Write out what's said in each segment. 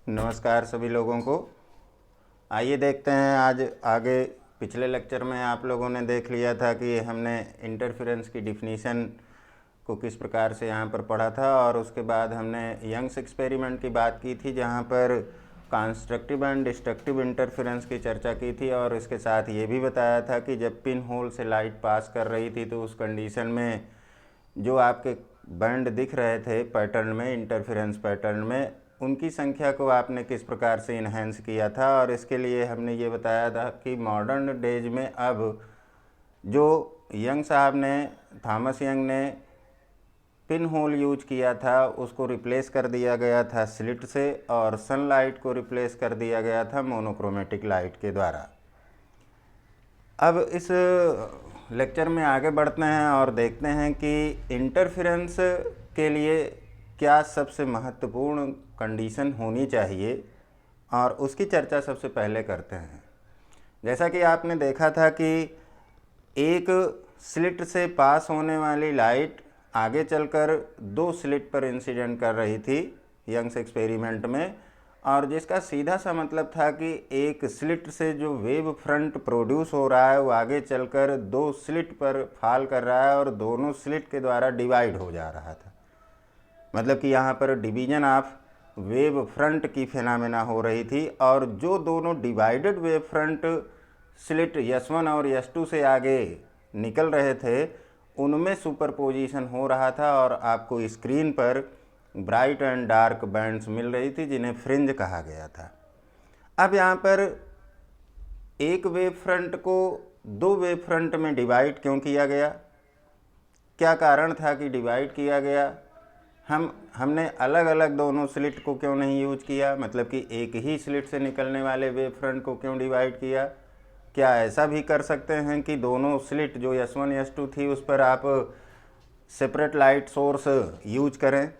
नमस्कार सभी लोगों को। आइए देखते हैं आज आगे। पिछले लेक्चर में आप लोगों ने देख लिया था कि हमने इंटरफेरेंस की डिफिनीशन को किस प्रकार से यहाँ पर पढ़ा था, और उसके बाद हमने यंग्स एक्सपेरिमेंट की बात की थी जहाँ पर कंस्ट्रक्टिव एंड डिस्ट्रक्टिव इंटरफेरेंस की चर्चा की थी, और इसके साथ ये भी बताया था कि जब पिन होल से लाइट पास कर रही थी तो उस कंडीशन में जो आपके बैंड दिख रहे थे पैटर्न में, इंटरफेरेंस पैटर्न में, उनकी संख्या को आपने किस प्रकार से इन्हेंस किया था। और इसके लिए हमने ये बताया था कि मॉडर्न डेज में अब जो यंग साहब ने, थॉमस यंग ने पिन होल यूज किया था उसको रिप्लेस कर दिया गया था स्लिट से, और सनलाइट को रिप्लेस कर दिया गया था मोनोक्रोमेटिक लाइट के द्वारा। अब इस लेक्चर में आगे बढ़ते हैं और देखते हैं कि इंटरफेरेंस के लिए क्या सबसे महत्वपूर्ण कंडीशन होनी चाहिए, और उसकी चर्चा सबसे पहले करते हैं। जैसा कि आपने देखा था कि एक स्लिट से पास होने वाली लाइट आगे चलकर दो स्लिट पर इंसिडेंट कर रही थी यंग्स एक्सपेरिमेंट में, और जिसका सीधा सा मतलब था कि एक स्लिट से जो वेव फ्रंट प्रोड्यूस हो रहा है वो आगे चलकर दो स्लिट पर फॉल कर रहा है और दोनों स्लिट के द्वारा डिवाइड हो जा रहा था। मतलब कि यहाँ पर डिवीजन ऑफ वेव फ्रंट की फिनोमेना हो रही थी, और जो दोनों divided wave front slit S1 और S2 से आगे निकल रहे थे उनमें सुपरपोजिशन हो रहा था, और आपको स्क्रीन पर ब्राइट एंड डार्क बैंड्स मिल रही थी जिन्हें फ्रिंज कहा गया था। अब यहाँ पर एक वेव फ्रंट को दो वेव फ्रंट में डिवाइड क्यों किया गया, क्या कारण था कि डिवाइड किया गया? हमने अलग अलग दोनों स्लिट को क्यों नहीं यूज किया, मतलब कि एक ही स्लिट से निकलने वाले वेव फ्रंट को क्यों डिवाइड किया? क्या ऐसा भी कर सकते हैं कि दोनों स्लिट जो S1 S2 थी उस पर आप सेपरेट लाइट सोर्स यूज करें,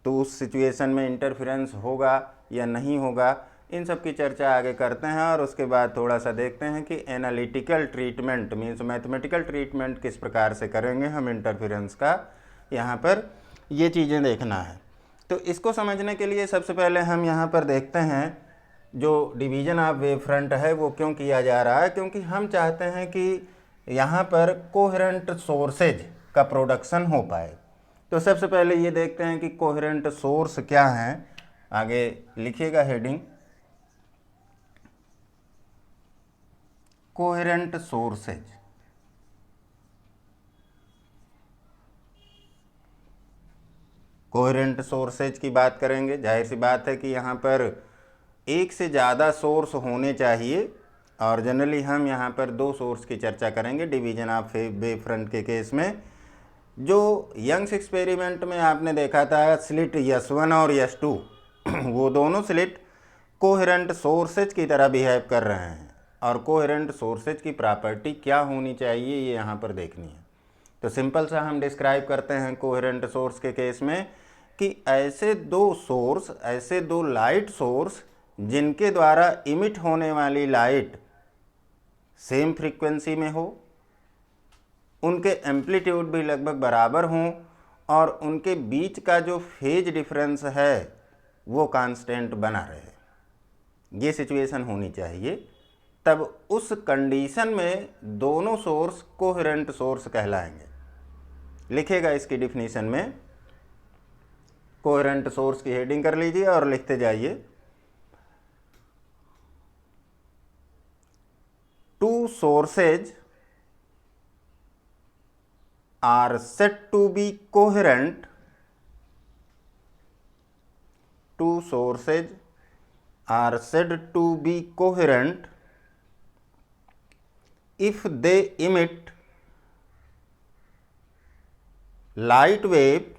तो उस सिचुएशन में इंटरफेरेंस होगा या नहीं होगा? इन सब की चर्चा आगे करते हैं, और उसके बाद थोड़ा सा देखते हैं कि analytical treatment means mathematical treatment किस प्रकार से करेंगे हम इंटरफेरेंस का। यहाँ पर ये चीज़ें देखना है। तो इसको समझने के लिए सबसे पहले हम यहाँ पर देखते हैं जो डिवीज़न ऑफ वेव फ्रंट है वो क्यों किया जा रहा है, क्योंकि हम चाहते हैं कि यहाँ पर कोहेरेंट सोर्सेज का प्रोडक्शन हो पाए। तो सबसे पहले ये देखते हैं कि कोहेरेंट सोर्स क्या हैं। आगे लिखिएगा heading, coherent sources. Coherent sources की बात करेंगे, जाहिर सी बात है कि यहाँ पर एक से ज़्यादा सोर्स होने चाहिए, और जनरली हम यहाँ पर दो सोर्स की चर्चा करेंगे डिवीजन ऑफ वेव फ्रंट के केस में। जो यंग्स एक्सपेरिमेंट में आपने देखा था स्लिट S1 और S2 वो दोनों स्लिट कोहेरेंट सोर्सेज की तरह बिहेव कर रहे हैं, और कोहेरेंट सोर्सेज की प्रॉपर्टी क्या होनी चाहिए ये यहाँ पर देखनी है। तो सिंपल सा हम डिस्क्राइब करते हैं कोहेरेंट सोर्स के केस में कि ऐसे दो सोर्स, ऐसे दो लाइट सोर्स जिनके द्वारा इमिट होने वाली लाइट सेम फ्रीक्वेंसी में हो, उनके एम्पलीट्यूड भी लगभग बराबर हों, और उनके बीच का जो फेज डिफरेंस है वो कांस्टेंट बना रहे। ये सिचुएशन होनी चाहिए। तब उस कंडीशन में दोनों सोर्स कोहेरेंट सोर्स कहलाएंगे। लिखिएगा इसकी डिफिनीशन में, कोहेरेंट सोर्स की हेडिंग कर लीजिए और लिखते जाइए। Two sources are said to be coherent. Two sources are said to be coherent if they emit light wave,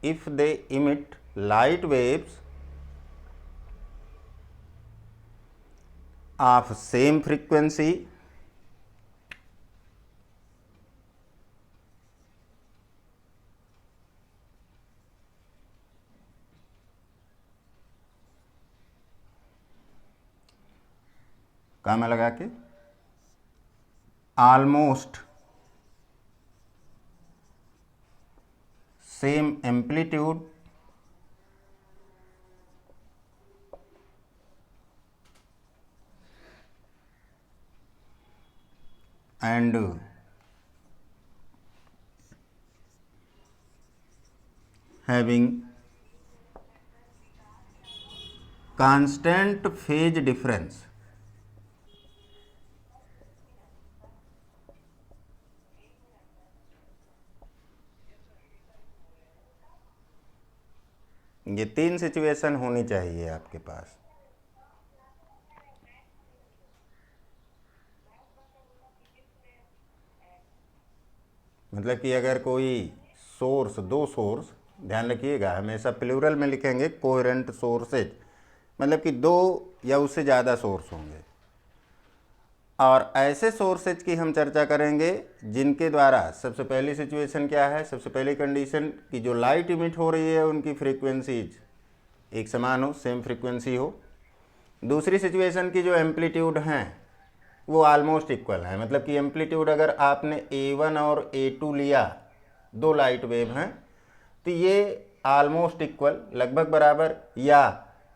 if they emit light waves of same frequency कहाँ में लगा के almost same amplitude and having constant phase difference. ये 3 situation होनी चाहिए आपके पास। मतलब कि अगर कोई सोर्स, 2 सोर्स, ध्यान रखिएगा हमेशा प्लूरल में लिखेंगे, कोहेरेंट सोर्सेज, मतलब कि 2 या उससे ज़्यादा सोर्स होंगे। और ऐसे सोर्सेज की हम चर्चा करेंगे जिनके द्वारा, सबसे पहली सिचुएशन क्या है, सबसे पहली कंडीशन कि जो लाइट इमिट हो रही है उनकी फ्रीक्वेंसीज एक समान हो, सेम फ्रीक्वेंसी हो। दूसरी सिचुएशन की जो एम्पलीट्यूड हैं वो ऑलमोस्ट इक्वल है, मतलब कि एम्पलीट्यूड अगर आपने A1 और A2 लिया, 2 लाइट वेव हैं, तो ये ऑलमोस्ट इक्वल, लगभग बराबर या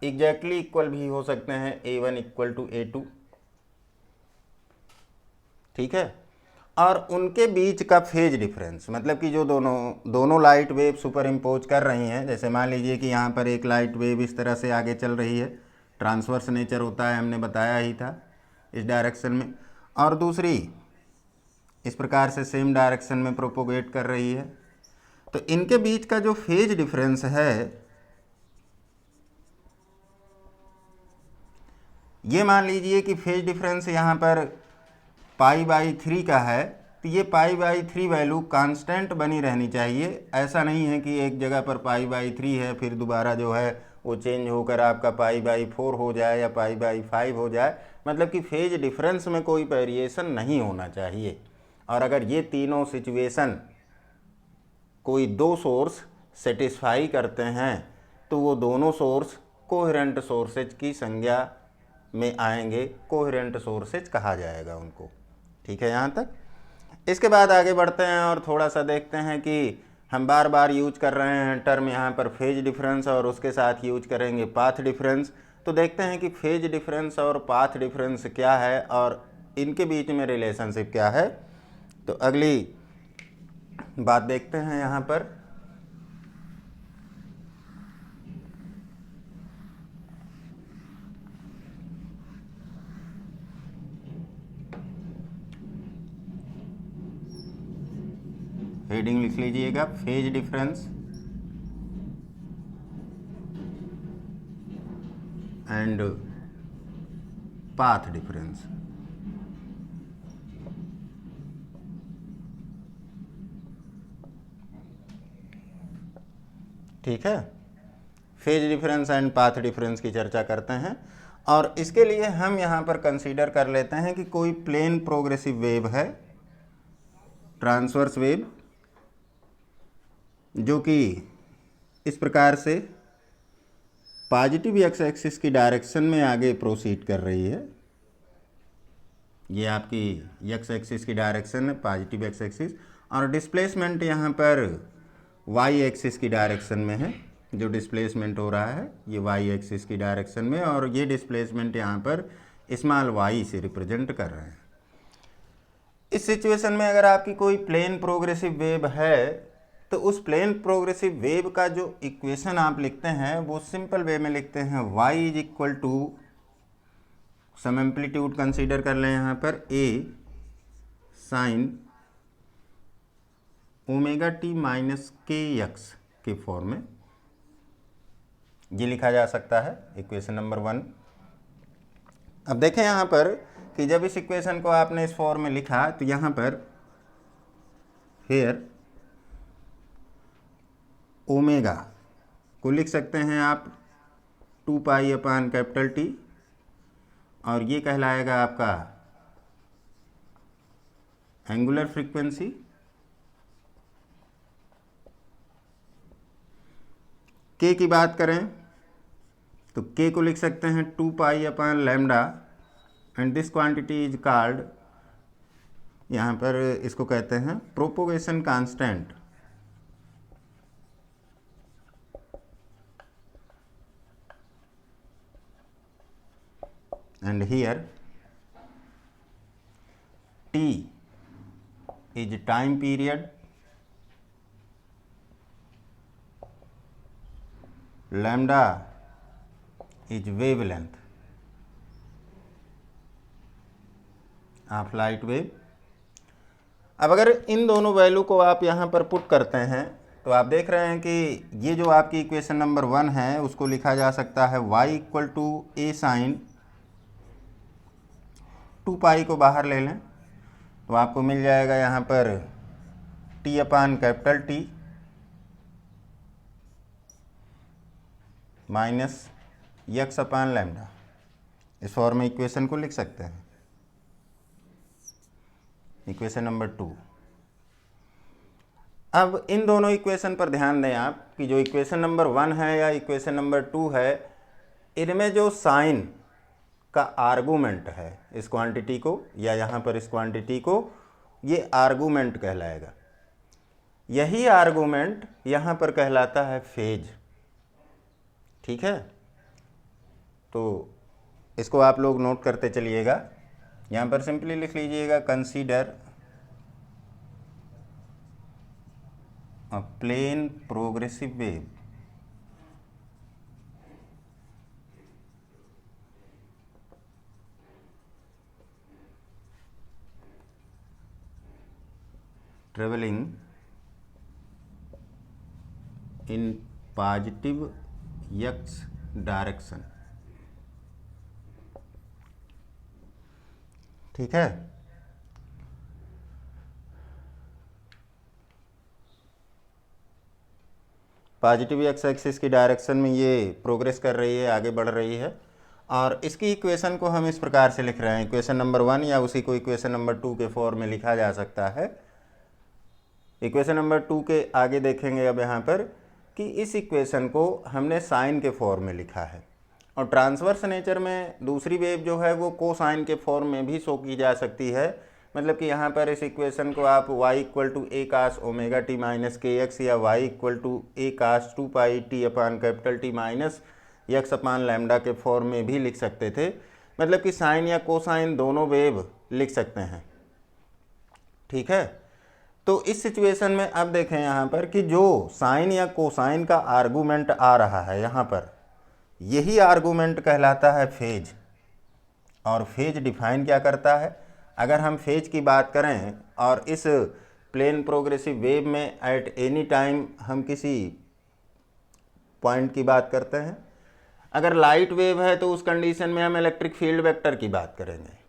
एग्जैक्टली इक्वल भी हो सकते हैं, A1 इक्वल टू A2, ठीक है। और उनके बीच का फेज डिफरेंस, मतलब कि जो दोनों लाइट वेव सुपर इम्पोज कर रही हैं, जैसे मान लीजिए कि यहाँ पर एक लाइट वेव इस तरह से आगे चल रही है, ट्रांसवर्स नेचर होता है, हमने बताया ही था, इस डायरेक्शन में, और दूसरी इस प्रकार से सेम डायरेक्शन में प्रोपोगेट कर रही है, तो इनके बीच का जो फेज डिफरेंस है, ये मान लीजिए कि फेज डिफरेंस यहाँ पर π/3 का है, तो ये π/3 वैल्यू कांस्टेंट बनी रहनी चाहिए। ऐसा नहीं है कि एक जगह पर π/3 है फिर दोबारा जो है वो चेंज होकर आपका π/4 हो जाए या π/5 हो जाए, मतलब कि फेज डिफरेंस में कोई वेरिएशन नहीं होना चाहिए। और अगर ये तीनों सिचुएशन कोई 2 सोर्स सेटिस्फाई करते हैं तो वो दोनों सोर्स कोहेरेंट सोर्सेज की संज्ञा में आएंगे, कोहेरेंट सोर्सेज कहा जाएगा उनको, ठीक है यहाँ तक। इसके बाद आगे बढ़ते हैं और थोड़ा सा देखते हैं कि हम बार बार यूज कर रहे हैं टर्म यहाँ पर फेज डिफरेंस, और उसके साथ यूज करेंगे पाथ डिफरेंस। तो देखते हैं कि फेज डिफरेंस और पाथ डिफरेंस क्या है और इनके बीच में रिलेशनशिप क्या है। तो अगली बात देखते हैं यहाँ पर। हेडिंग लिख लीजिएगा, phase difference and path difference. ठीक है, phase difference and path difference की चर्चा करते हैं। और इसके लिए हम यहाँ पर कंसीडर कर लेते हैं कि कोई प्लेन प्रोग्रेसिव वेव है, ट्रांसवर्स वेव, जो कि इस प्रकार से पॉजिटिव एक्स एक्सिस की डायरेक्शन में आगे प्रोसीड कर रही है। ये आपकी एक्स एक्सिस की डायरेक्शन है, पॉजिटिव एक्स एक्सिस, और डिस्प्लेसमेंट यहाँ पर वाई एक्सिस की डायरेक्शन में है। जो डिस्प्लेसमेंट हो रहा है ये वाई एक्सिस की डायरेक्शन में, और ये डिस्प्लेसमेंट यहाँ पर स्मॉल वाई से रिप्रेजेंट कर रहे हैं। इस सिचुएशन में अगर आपकी कोई प्लेन प्रोग्रेसिव वेव है तो उस प्लेन प्रोग्रेसिव वेव का जो इक्वेशन आप लिखते हैं वो सिंपल वे में लिखते हैं, y is equal to some amplitude consider कर लें यहाँ पर, a sine omega t minus k x के फॉर्म में ये लिखा जा सकता है, इक्वेशन नंबर 1। अब देखें यहाँ पर कि जब इस इक्वेशन को आपने इस फॉर्म में लिखा तो यहाँ पर हेयर ओमेगा को लिख सकते हैं आप 2π/T, और ये कहलाएगा आपका एंगुलर फ्रीक्वेंसी। के की बात करें तो के को लिख सकते हैं 2π/λ, and this quantity is called, यहाँ पर इसको कहते हैं propagation constant. And here T is time period lambda is wavelength of light wave. अब अगर इन दोनों वैल्यू को आप यहाँ पर पुट करते हैं तो आप देख रहे हैं कि ये जो आपकी इक्वेशन नंबर 1 है उसको लिखा जा सकता है y equal to A sine 2 pi को बाहर ले लें तो आपको मिल जाएगा यहाँ पर t upon capital T minus x upon lambda. इस फॉर्म में इक्वेशन को लिख सकते हैं, इक्वेशन नंबर 2। अब इन दोनों इक्वेशन पर ध्यान दें आप कि जो इक्वेशन नंबर 1 है या इक्वेशन नंबर 2 है, इनमें जो साइन का आर्गूमेंट है इस क्वांटिटी को या यहाँ पर इस क्वांटिटी को, ये आर्गूमेंट कहलाएगा। यही आर्गूमेंट यहाँ पर कहलाता है फेज। ठीक है, तो इसको आप लोग नोट करते चलिएगा। यहाँ पर सिंपली लिख लीजिएगा consider a plane progressive wave traveling in positive x direction। ठीक है, पॉजिटिव एक्स एक्सिस की डायरेक्शन में ये प्रोग्रेस कर रही है, आगे बढ़ रही है। और इसकी इक्वेशन को हम इस प्रकार से लिख रहे हैं, इक्वेशन नंबर 1 या उसी को इक्वेशन नंबर 2 के फॉर्म में लिखा जा सकता है। इक्वेशन नंबर 2 के आगे देखेंगे अब यहाँ पर कि इस इक्वेशन को हमने साइन के फॉर्म में लिखा है, और ट्रांसवर्स नेचर में दूसरी वेव जो है वो कोसाइन के फॉर्म में भी शो की जा सकती है। मतलब कि यहाँ पर इस इक्वेशन को आप y equal to A cos omega t minus k x या y equal to A cos 2 pi t upon capital T minus x upon lambda के फॉर्म में भी लिख सकते थे। मतलब कि साइन या कोसाइन दोनों वेव लिख सकते हैं। ठीक है, तो इस सिचुएशन में अब देखें यहाँ पर कि जो साइन या कोसाइन का आर्गूमेंट आ रहा है यहाँ पर, यही आर्गूमेंट कहलाता है फेज। और फेज डिफाइन क्या करता है, अगर हम फेज की बात करें और इस प्लेन प्रोग्रेसिव वेव में एट एनी टाइम हम किसी पॉइंट की बात करते हैं, अगर लाइट वेव है तो उस कंडीशन में हम इलेक्ट्रिक फील्ड वेक्टर की बात करेंगे।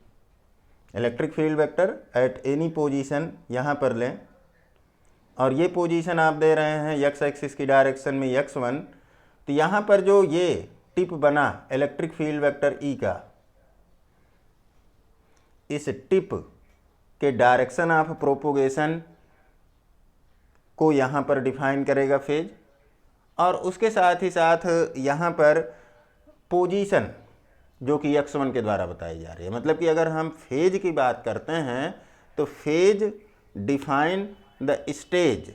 Electric field vector at any position यहाँ पर लें, और ये पोजीशन आप दे रहे हैं एक्स एक्सिस की डायरेक्शन में x1, तो यहाँ पर जो ये टिप बना इलेक्ट्रिक फील्ड वेक्टर E का, इस टिप के डायरेक्शन ऑफ प्रोपोगेशन को यहाँ पर डिफाइन करेगा फेज, और उसके साथ ही साथ यहाँ पर पोजीशन जो कि x1 के द्वारा बताई जा रही है। मतलब कि अगर हम फेज की बात करते हैं तो phase define the stage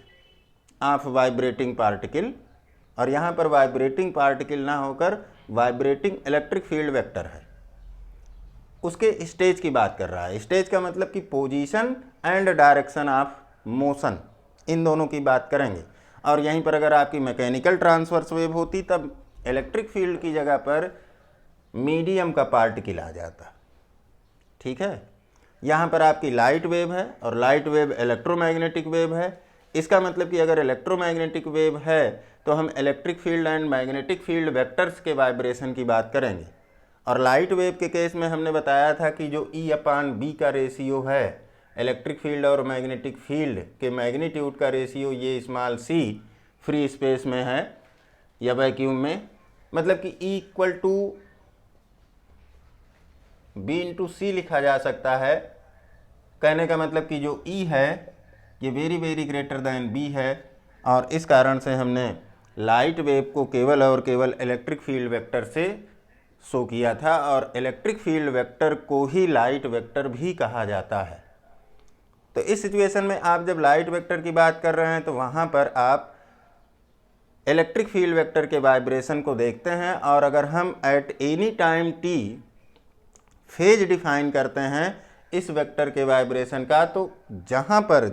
of vibrating particle, और यहाँ पर वाइब्रेटिंग पार्टिकल ना होकर वाइब्रेटिंग इलेक्ट्रिक फील्ड वेक्टर है, उसके स्टेज की बात कर रहा है। स्टेज का मतलब कि position and direction of motion, इन दोनों की बात करेंगे। और यहीं पर अगर आपकी मैकेनिकल ट्रांसवर्स वेव होती तब इलेक्ट्रिक फील्ड की जगह पर मीडियम का पार्टिकल आ जाता। ठीक है, यहाँ पर आपकी लाइट वेव है और लाइट वेव इलेक्ट्रोमैग्नेटिक वेव है। इसका मतलब कि अगर इलेक्ट्रोमैग्नेटिक वेव है तो हम electric field and magnetic field vectors के वाइब्रेशन की बात करेंगे। और लाइट वेव के केस में हमने बताया था कि जो E अपान बी का रेशियो है इलेक्ट्रिक फील्ड और मैग्नेटिक फील्ड के मैग्नीट्यूड का रेशियो, ये स्मॉल c फ्री स्पेस में है या वैक्यूम में, मतलब कि E equal to B into C लिखा जा सकता है। कहने का मतलब कि जो E है ये very very greater than B है, और इस कारण से हमने लाइट वेव को केवल और केवल इलेक्ट्रिक फील्ड वेक्टर से शो किया था, और इलेक्ट्रिक फील्ड वेक्टर को ही लाइट वेक्टर भी कहा जाता है। तो इस सिचुएशन में आप जब लाइट वेक्टर की बात कर रहे हैं तो वहाँ पर आप इलेक्ट्रिक फील्ड वेक्टर के वाइब्रेशन को देखते हैं, और अगर हम at any time t phase define करते हैं इस वेक्टर के वाइब्रेशन का, तो जहाँ पर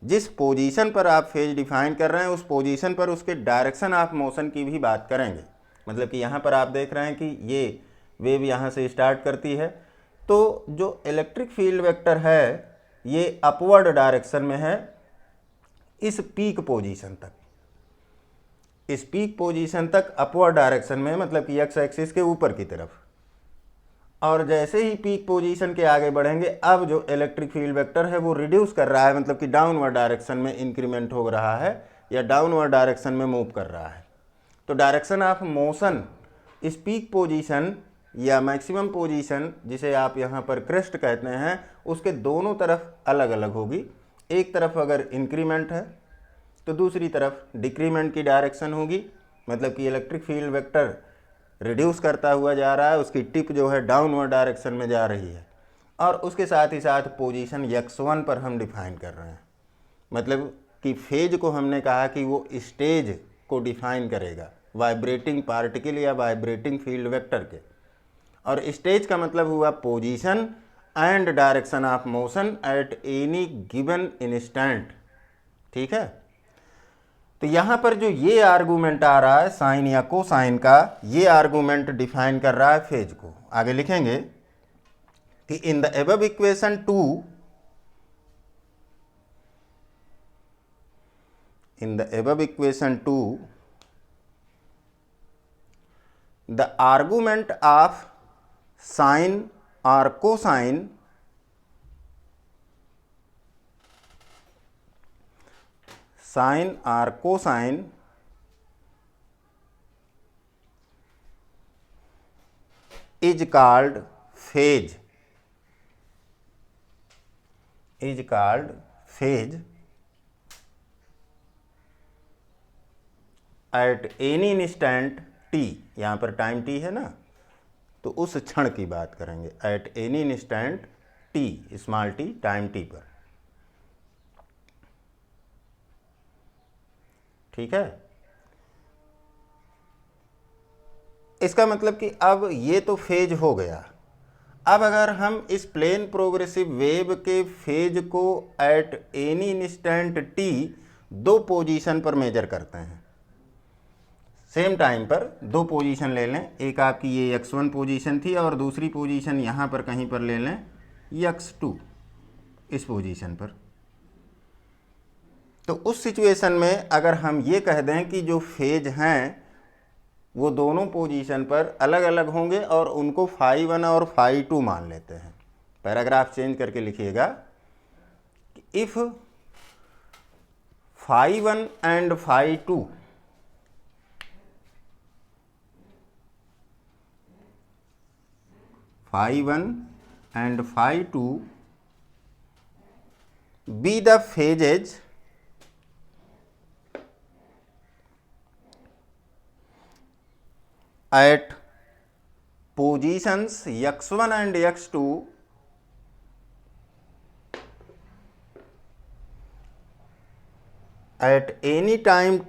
जिस पोजीशन पर आप फेज डिफाइन कर रहे हैं उस पोजीशन पर उसके डायरेक्शन ऑफ मोशन की भी बात करेंगे। मतलब कि यहाँ पर आप देख रहे हैं कि ये वेव यहाँ से स्टार्ट करती है, तो जो इलेक्ट्रिक फील्ड वेक्टर है ये अपवर्ड डायरेक्शन में है इस पीक पोजीशन तक, इस पीक पोजीशन तक अपवर्ड डायरेक्शन में, मतलब कि एक्स एक्सिस के ऊपर की तरफ। और जैसे ही पीक पोजीशन के आगे बढ़ेंगे, अब जो इलेक्ट्रिक फील्ड वेक्टर है वो रिड्यूस कर रहा है, मतलब कि डाउनवर्ड डायरेक्शन में इंक्रीमेंट हो रहा है या डाउनवर्ड डायरेक्शन में मूव कर रहा है। तो डायरेक्शन ऑफ मोशन इस पीक पोजीशन या मैक्सिमम पोजीशन, जिसे आप यहाँ पर क्रेस्ट कहते हैं, उसके दोनों तरफ अलग अलग होगी। एक तरफ अगर इंक्रीमेंट है तो दूसरी तरफ डिक्रीमेंट की डायरेक्शन होगी, मतलब कि इलेक्ट्रिक फील्ड वेक्टर रिड्यूस करता हुआ जा रहा है, उसकी टिप जो है डाउनवर्ड डायरेक्शन में जा रही है। और उसके साथ ही साथ पोजीशन x1 पर हम डिफाइन कर रहे हैं, मतलब कि फेज को हमने कहा कि वो स्टेज को डिफाइन करेगा वाइब्रेटिंग पार्टिकल या वाइब्रेटिंग फील्ड वेक्टर के। और स्टेज का मतलब हुआ position and direction of motion at any given instant. ठीक है, तो यहाँ पर जो ये आर्गूमेंट आ रहा है साइन या कोसाइन का, ये आर्गूमेंट डिफाइन कर रहा है फेज को। आगे लिखेंगे कि in the above equation 2, in the above equation 2, the argument of sine or cosine is called phase, at any instant t। यहाँ पर टाइम t है ना, तो उस क्षण की बात करेंगे, at any instant t, small t, time t पर। ठीक है, इसका मतलब कि अब ये तो फेज हो गया। अब अगर हम इस प्लेन प्रोग्रेसिव वेव के फेज को एट एनी इंस्टेंट t दो पोजीशन पर मेजर करते हैं, सेम टाइम पर दो पोजीशन ले लें, एक आपकी ये x1 पोजीशन थी और दूसरी पोजीशन यहाँ पर कहीं पर ले लें x2, इस पोजीशन पर। तो उस सिचुएशन में अगर हम ये कह दें कि जो फेज हैं वो दोनों पोजीशन पर अलग अलग होंगे और उनको φ1 और φ2 मान लेते हैं। पैराग्राफ चेंज करके लिखिएगा कि if φ1 and φ2 and φ2 be the phases at positions x1 and x2 at any time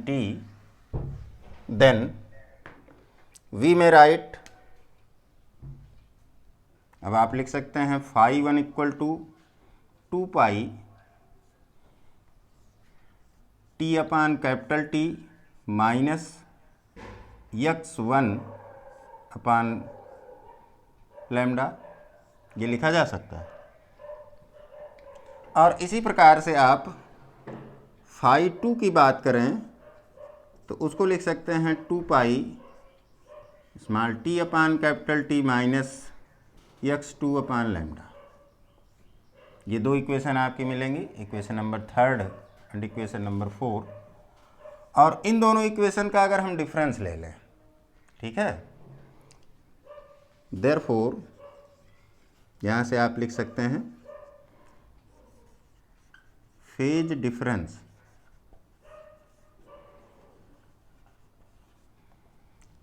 t, then we may write, अब आप लिख सकते हैं φ1 equal to 2 pi t upon capital T minus x1 upon lambda, ये लिखा जा सकता है। और इसी प्रकार से आप φ2 की बात करें तो उसको लिख सकते हैं 2 pi small t upon capital T minus x2 अपान लैम्डा। ये दो इक्वेशन आपकी मिलेंगी, equation number 3 and equation number 4। और इन दोनों इक्वेशन का अगर हम डिफरेंस ले लें, ठीक है, देयरफॉर यहाँ से आप लिख सकते हैं फेज डिफरेंस,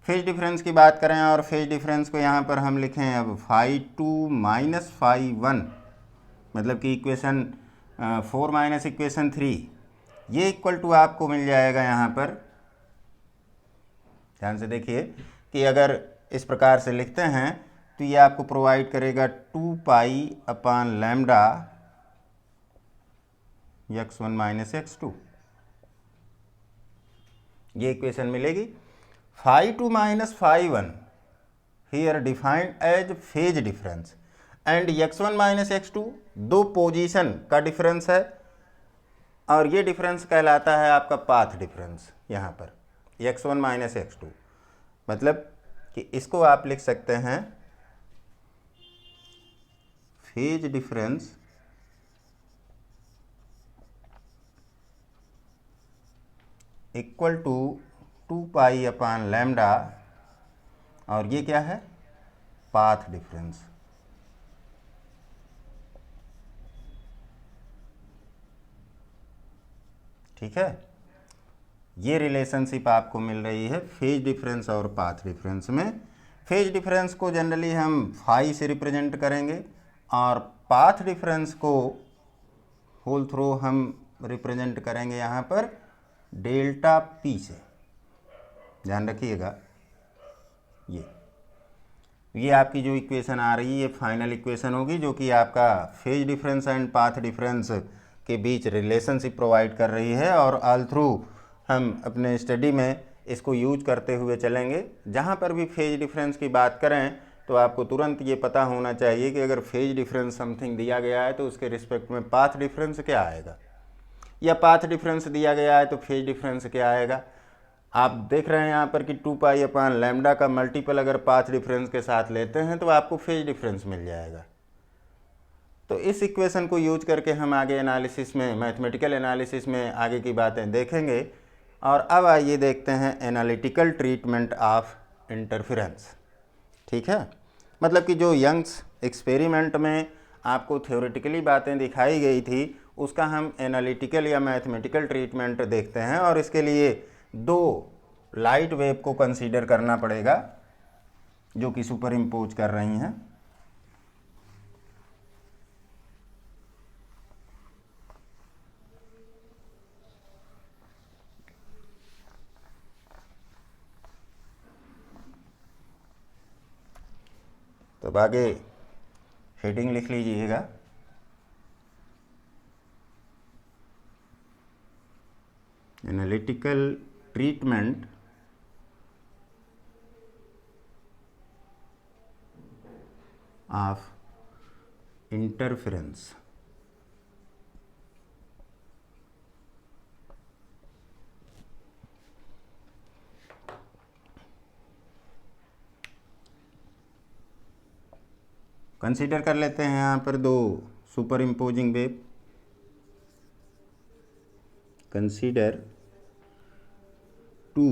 फेज डिफरेंस की बात करें और फेज डिफरेंस को यहाँ पर हम लिखें अब φ2 माइनस φ1, मतलब कि इक्वेशन 4 माइनस इक्वेशन 3, ये इक्वल टू आपको मिल जाएगा यहाँ पर, ध्यान से देखिए कि अगर इस प्रकार से लिखते हैं तो ये आपको प्रोवाइड करेगा 2 pi upon lambda x1 minus x2, ये इक्वेशन मिलेगी। φ2 minus φ1 here defined as phase difference and x1 minus x2 दो पोजीशन का डिफरेंस है और ये डिफरेंस कहलाता है आपका पाथ डिफरेंस। यहाँ पर x1 माइनस x2, मतलब कि इसको आप लिख सकते हैं phase difference equal to 2 pi upon lambda, और ये क्या है, पाथ डिफरेंस। ठीक है, ये रिलेशनशिप आपको मिल रही है फेज डिफरेंस और पाथ डिफरेंस में। फेज डिफरेंस को जनरली हम फाई से रिप्रेजेंट करेंगे और पाथ डिफरेंस को होल थ्रो हम रिप्रेजेंट करेंगे यहाँ पर डेल्टा पी से। ध्यान रखिएगा, ये आपकी जो इक्वेशन आ रही है ये फाइनल इक्वेशन होगी, जो कि आपका phase difference and path difference के बीच रिलेशनशिप प्रोवाइड कर रही है। और ऑल थ्रू हम अपने स्टडी में इसको यूज करते हुए चलेंगे। जहाँ पर भी फेज डिफरेंस की बात करें तो आपको तुरंत ये पता होना चाहिए कि अगर फेज डिफरेंस समथिंग दिया गया है तो उसके रिस्पेक्ट में पाथ डिफरेंस क्या आएगा, या पाथ डिफरेंस दिया गया है तो फेज डिफरेंस क्या आएगा। आप देख रहे हैं यहाँ पर कि 2 पाई अपान लैम्डा का मल्टीपल अगर पाथ डिफरेंस के साथ लेते हैं तो आपको फेज डिफरेंस मिल जाएगा। तो इस इक्वेशन को यूज करके हम आगे एनालिसिस में, मैथमेटिकल एनालिसिस में आगे की बातें देखेंगे। और अब आइए देखते हैं एनालिटिकल ट्रीटमेंट ऑफ इंटरफेरेंस। ठीक है, मतलब कि जो यंग्स एक्सपेरिमेंट में आपको थ्योरेटिकली बातें दिखाई गई थी उसका हम एनालिटिकल या मैथमेटिकल ट्रीटमेंट देखते हैं। और इसके लिए दो लाइट वेव को कंसीडर करना पड़ेगा जो कि सुपर इम्पोज कर रही हैं। तो आगे हेडिंग लिख लीजिएगा, analytical treatment of interference. Consider कर लेते हैं यहाँ पर दो superimposing wave. Consider two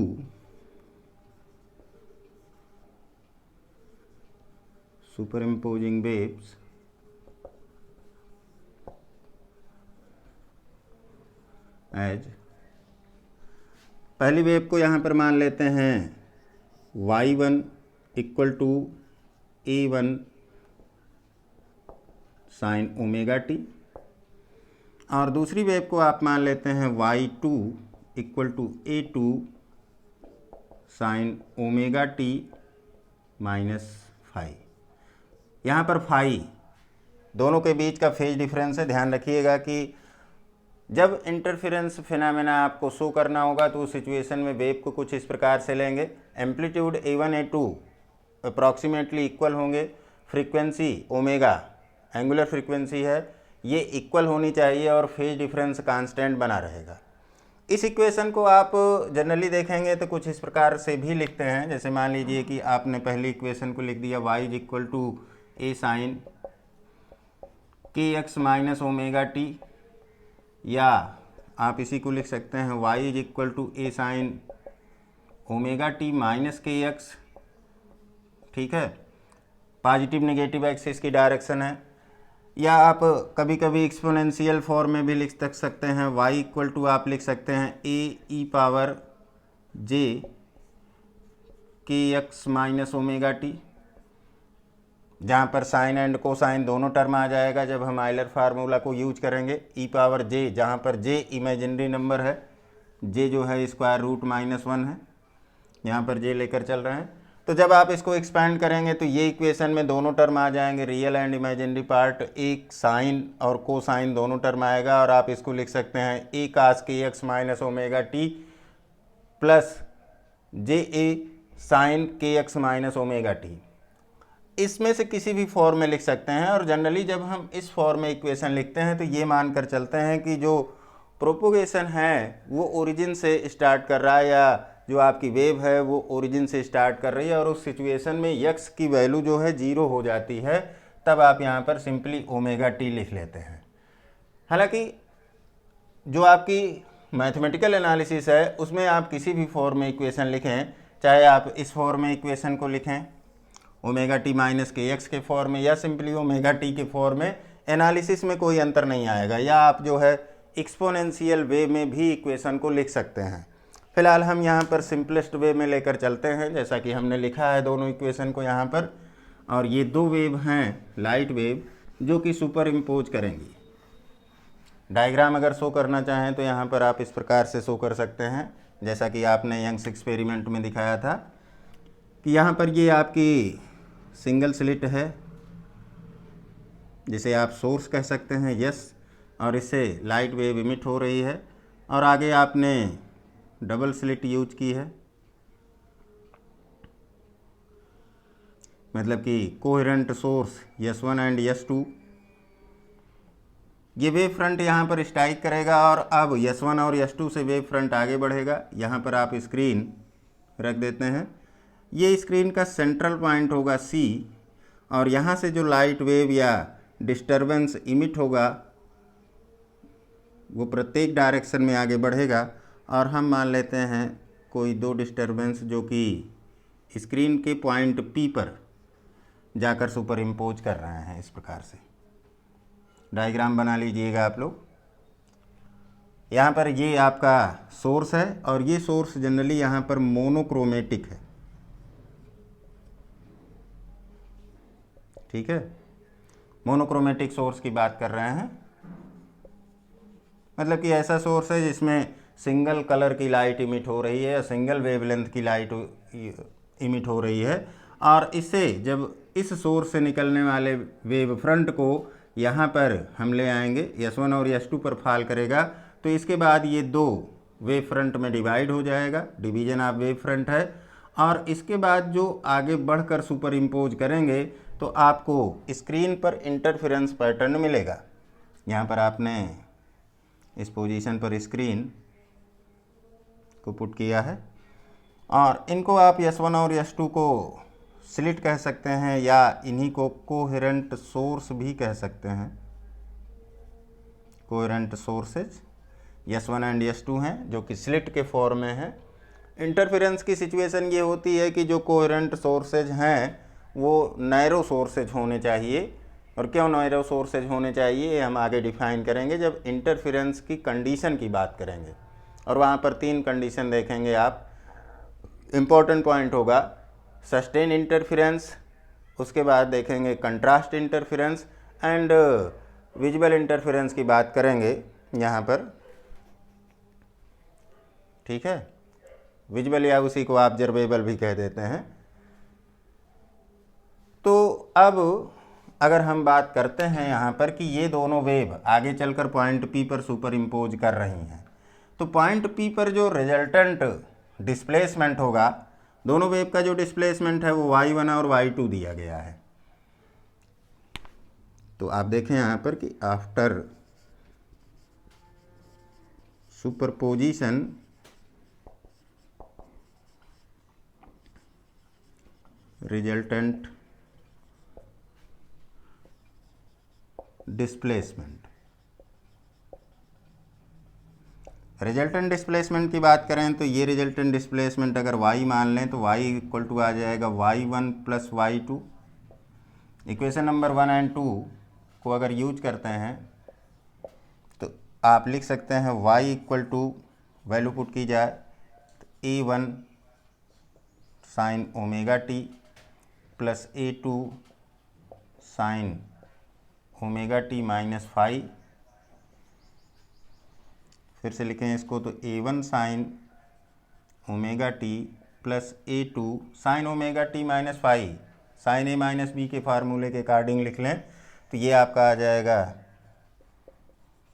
superimposing waves as, पहली वेव को यहाँ पर मान लेते हैं y1 equal to a1 sine omega t, और दूसरी वेव को आप मान लेते हैं y2 equal to a2 sine omega t minus phi. यहाँ पर फाई दोनों के बीच का फेज डिफरेंस है। ध्यान रखिएगा कि जब इंटरफेरेंस फिनोमेना आपको शो करना होगा तो उस सिचुएशन में वेव को कुछ इस प्रकार से लेंगे, amplitude a1 a2 approximately equal होंगे, फ्रीक्वेंसी ओमेगा एंगुलर फ्रीक्वेंसी है ये इक्वल होनी चाहिए और फेज डिफरेंस कांस्टेंट बना रहेगा। इस इक्वेशन को आप जनरली देखेंगे तो कुछ इस प्रकार से भी लिखते हैं, जैसे मान लीजिए कि आपने पहली इक्वेशन को लिख दिया y is equal to A sine के एक्स माइनस ओमेगा टी, या आप इसी को लिख सकते हैं y is equal to A sine omega t minus k x. ठीक है, पॉजिटिव नेगेटिव एक्सिस की डायरेक्शन है। या आप कभी कभी एक्सपोनेंशियल फॉर्म में भी लिख सकते हैं, y इक्वल टू आप लिख सकते हैं a e पावर j के एक्स माइनस ओमेगा टी, जहाँ पर साइन एंड कोसाइन दोनों टर्म आ जाएगा जब हम आयलर फार्मूला को यूज करेंगे। ई पावर जे, जहाँ पर जे इमेजिनरी नंबर है, जे जो है स्क्वायर रूट -1 है, यहाँ पर जे लेकर चल रहे हैं। तो जब आप इसको एक्सपैंड करेंगे तो ये इक्वेशन में दोनों टर्म आ जाएंगे, रियल एंड इमेजिनरी पार्ट, एक साइन और कोसाइन दोनों टर्म आएगा, और आप इसको लिख सकते हैं A cos K x minus omega t plus J A sine के एक्स माइनस ओमेगा टी। इसमें से किसी भी फॉर्म में लिख सकते हैं, और जनरली जब हम इस फॉर्म में इक्वेशन लिखते हैं तो ये मानकर चलते हैं कि जो प्रोपोगेशन है वो ओरिजिन से स्टार्ट कर रहा है, या जो आपकी वेव है वो ओरिजिन से स्टार्ट कर रही है, और उस सिचुएशन में यक्स की वैल्यू जो है 0 हो जाती है, तब आप यहाँ पर सिंपली ओमेगा टी लिख लेते हैं। हालांकि जो आपकी मैथमेटिकल एनालिसिस है उसमें आप किसी भी फॉर्म में इक्वेशन लिखें, चाहे आप इस फॉर्म में इक्वेशन को लिखें omega t minus k x के फॉर्म में, या सिंपली ओमेगा टी के फॉर्म में, एनालिसिस में कोई अंतर नहीं आएगा। या आप जो है एक्सपोनेंशियल वे में भी इक्वेशन को लिख सकते हैं। फिलहाल हम यहाँ पर सिंपलेस्ट वे में लेकर चलते हैं, जैसा कि हमने लिखा है दोनों इक्वेशन को यहाँ पर, और ये दो वेव हैं लाइट वेव जो कि सुपर इम्पोज करेंगी। डायग्राम अगर शो करना चाहें तो यहाँ पर आप इस प्रकार से शो कर सकते हैं, जैसा कि आपने यंग्स एक्सपेरिमेंट में दिखाया था कि यहाँ पर ये आपकी सिंगल स्लिट है जिसे आप सोर्स कह सकते हैं, यस, और इससे लाइट वेव इमिट हो रही है, और आगे आपने डबल स्लिट यूज की है, मतलब कि coherent source S1 and S2। ये वेव फ्रंट यहाँ पर स्ट्राइक करेगा, और अब S1 और S2 से वेव फ्रंट आगे बढ़ेगा। यहाँ पर आप स्क्रीन रख देते हैं, ये स्क्रीन का सेंट्रल पॉइंट होगा C, और यहाँ से जो लाइट वेव या डिस्टरबेंस इमिट होगा वो प्रत्येक डायरेक्शन में आगे बढ़ेगा, और हम मान लेते हैं कोई दो डिस्टरबेंस जो कि स्क्रीन के पॉइंट P पर जाकर सुपर इम्पोज कर रहे हैं। इस प्रकार से डायग्राम बना लीजिएगा आप लोग। यहाँ पर ये आपका सोर्स है, और ये सोर्स जनरली यहाँ पर मोनोक्रोमेटिक है, ठीक है। मोनोक्रोमेटिक सोर्स की बात कर रहे हैं, मतलब कि ऐसा सोर्स है जिसमें सिंगल कलर की लाइट इमिट हो रही है या सिंगल वेवलेंथ की लाइट इमिट हो रही है, और इससे जब इस सोर्स से निकलने वाले वेव फ्रंट को यहाँ पर हम ले आएंगे, S1 और S2 पर फॉल करेगा, तो इसके बाद ये दो वेव फ्रंट में डिवाइड हो जाएगा, डिवीजन ऑफ वेव फ्रंट है, और इसके बाद जो आगे बढ़कर सुपर इम्पोज करेंगे तो आपको स्क्रीन पर इंटरफेरेंस पैटर्न मिलेगा। यहाँ पर आपने इस पोजीशन पर स्क्रीन को पुट किया है, और इनको आप S1 और S2 को स्लिट कह सकते हैं, या इन्हीं को कोहेरेंट सोर्स भी कह सकते हैं। Coherent sources S1 and S2 हैं जो कि स्लिट के फॉर्म में हैं। इंटरफेरेंस की सिचुएशन ये होती है कि जो कोहेरेंट सोर्सेज हैं वो नैरो सोर्सेज होने चाहिए, और क्यों नैरो सोर्सेज होने चाहिए ये हम आगे डिफाइन करेंगे जब इंटरफेरेंस की कंडीशन की बात करेंगे, और वहाँ पर 3 कंडीशन देखेंगे आप। इम्पोर्टेंट पॉइंट होगा सस्टेन इंटरफेरेंस, उसके बाद देखेंगे contrast interference, and visual interference की बात करेंगे यहाँ पर, ठीक है। विजुअल या उसी को ऑब्जर्वेबल भी कह देते हैं। तो अब अगर हम बात करते हैं यहाँ पर कि ये दोनों वेव आगे चलकर पॉइंट P पर सुपर इम्पोज कर रही हैं, तो पॉइंट P पर जो रिजल्टेंट डिस्प्लेसमेंट होगा, दोनों वेव का जो डिस्प्लेसमेंट है वो y1 और y2 दिया गया है। तो आप देखें यहाँ पर कि after superposition resultant displacement, resultant displacement की बात करें तो ये रिजल्टेंट डिस्प्लेसमेंट अगर y मान लें तो y इक्वल टू आ जाएगा y1 plus y2। Equation number 1 and 2 को अगर यूज करते हैं तो आप लिख सकते हैं y equal to, value put की जाए तो a1 sine omega t plus A2 sine omega t minus phi. फिर से लिखें इसको तो A1 sine omega t plus A2 sine omega t minus phi. Sine A minus B के फार्मूले के अकॉर्डिंग लिख लें तो ये आपका आ जाएगा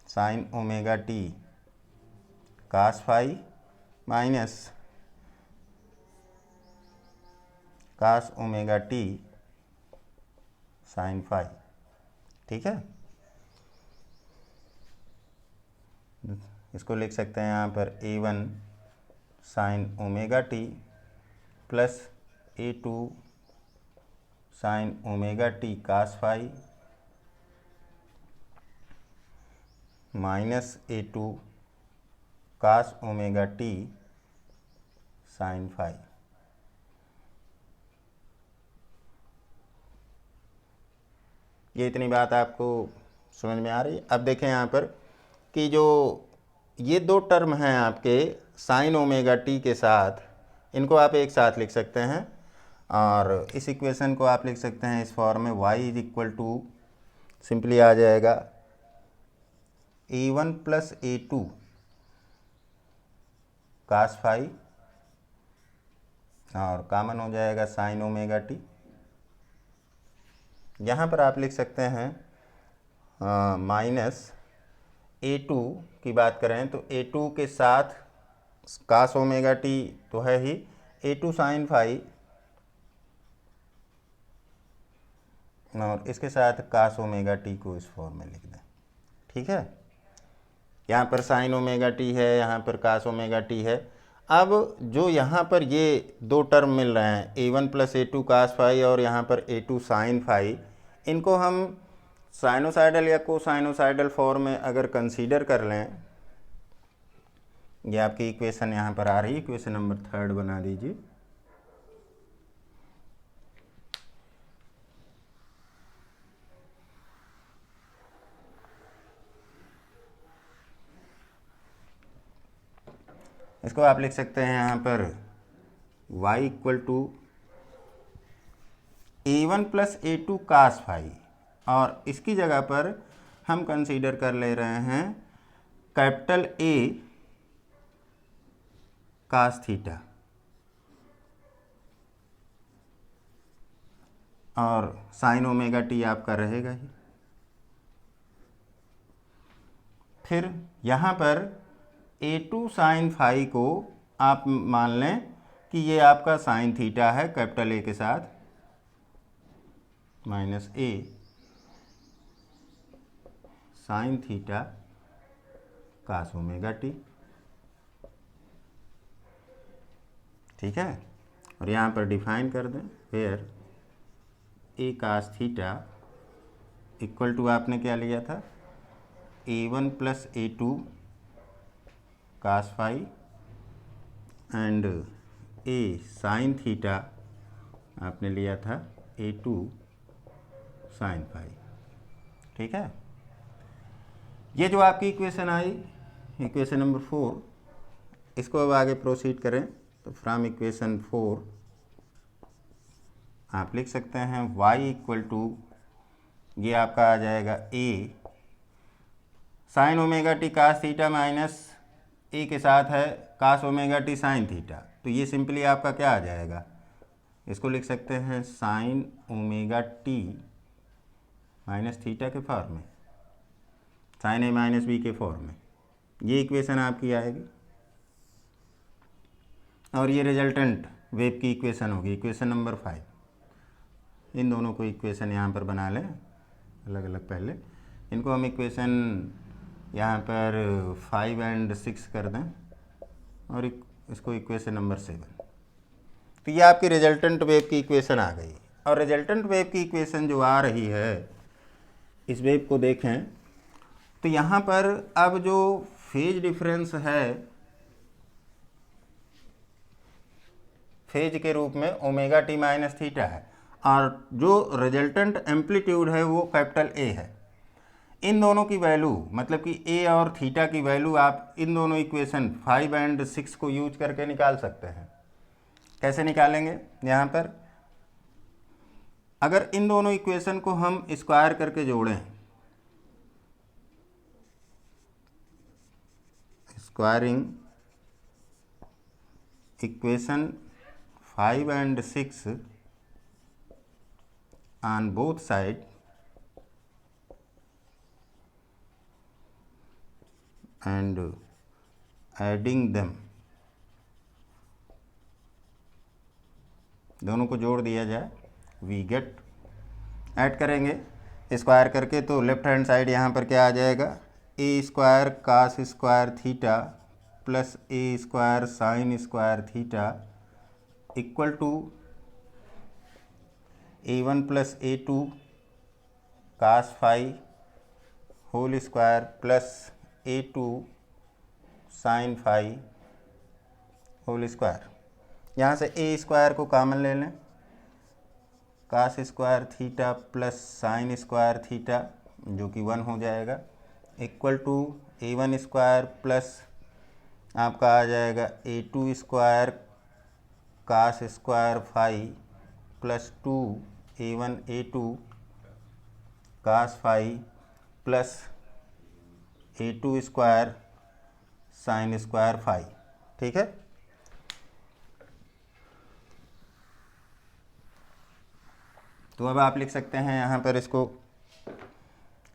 sine omega t cos phi minus cos omega t sine phi. ठीक है, इसको लिख सकते हैं यहाँ पर A1 sine omega t plus A2 sine omega t cos phi minus A2 cos omega t sine phi. ये इतनी बात आपको समझ में आ रही है। अब देखें यहाँ पर कि जो ये दो टर्म हैं आपके साइन ओमेगा टी के साथ, इनको आप एक साथ लिख सकते हैं और इस इक्वेशन को आप लिख सकते हैं इस फॉर्म में y is equal to simply आ जाएगा A1 plus A2 cos phi और कॉमन हो जाएगा साइन ओमेगा टी। यहाँ पर आप लिख सकते हैं माइनस A2 की बात करें तो A2 के साथ कास ओमेगा टी तो है ही, A2 साइन फाई और इसके साथ कास ओमेगा टी को इस फॉर्म में लिख दें। ठीक है, यहाँ पर साइन ओमेगा टी है, यहाँ पर कास ओमेगा टी है। अब जो यहाँ पर ये दो टर्म मिल रहे हैं A1 plus A2 cos phi और यहाँ पर A2 साइन फाई, इनको हम साइनोसाइडल या कोसाइनोसाइडल फॉर्म में अगर कंसीडर कर लें, ये आपकी इक्वेशन यहाँ पर आ रही है, इक्वेशन नंबर 3 बना दीजिए। इसको आप लिख सकते हैं यहाँ पर y equal to A1 plus A2 cos phi और इसकी जगह पर हम कंसीडर कर ले रहे हैं कैपिटल A कास थीटा और साइन ओमेगा टी आपका रहेगा ही। फिर यहाँ पर A2 साइन फाई को आप मान लें कि ये आपका साइन थीटा है कैपिटल A के साथ minus A sine theta cos omega t. ठीक है, और यहाँ पर डिफाइन कर दें where A cos theta equal to आपने क्या लिया था A1 plus A2 cos phi and A sine theta आपने लिया था A2 साइन फाई। ठीक है, ये जो आपकी इक्वेशन आई इक्वेशन नंबर 4, इसको अब आगे प्रोसीड करें तो फ्रॉम इक्वेशन 4 आप लिख सकते हैं y इक्वल टू ये आपका आ जाएगा A sine omega t cos theta minus A के साथ है cos omega t sine theta. तो ये सिंपली आपका क्या आ जाएगा, इसको लिख सकते हैं sign omega t minus theta के फॉर्म में, साइन ए माइनस बी के फॉर्म में। ये इक्वेशन आपकी आएगी और ये रिजल्टेंट वेव की इक्वेशन होगी इक्वेशन नंबर 5। इन दोनों को इक्वेशन यहाँ पर बना लें अलग अलग। पहले इनको हम इक्वेशन यहाँ पर 5 एंड 6 कर दें और इसको इक्वेशन नंबर 7। तो ये आपकी रिजल्टेंट वेव की इक्वेशन आ गई। और रिजल्टेंट वेव की इक्वेशन जो आ रही है, इस वेव को देखें तो यहाँ पर अब जो फेज डिफरेंस है, फेज के रूप में ओमेगा टी माइनस थीटा है और जो रिजल्टेंट एम्पलीट्यूड है वो कैपिटल ए है। इन दोनों की वैल्यू मतलब कि ए और थीटा की वैल्यू आप इन दोनों इक्वेशन 5 एंड 6 को यूज करके निकाल सकते हैं। कैसे निकालेंगे? यहाँ पर अगर इन दोनों इक्वेशन को हम स्क्वायर करके जोड़ें, squaring equation 5 and 6 on both sides and adding them, दोनों को जोड़ दिया जाए, वी गेट, ऐड करेंगे स्क्वायर करके तो लेफ्ट हैंड साइड यहाँ पर क्या आ जाएगा, A square cos square theta plus A square sine square theta equal to A1 plus A2 cos phi whole square plus A2 sine phi whole square. यहाँ से ए स्क्वायर को common ले लें, cos square theta plus sine square theta जो कि 1 हो जाएगा, equal to A1 square plus आपका आ जाएगा A2 square cos square phi plus 2A1 A2 cos phi plus A2 square sine square phi. ठीक है, तो अब आप लिख सकते हैं यहाँ पर इसको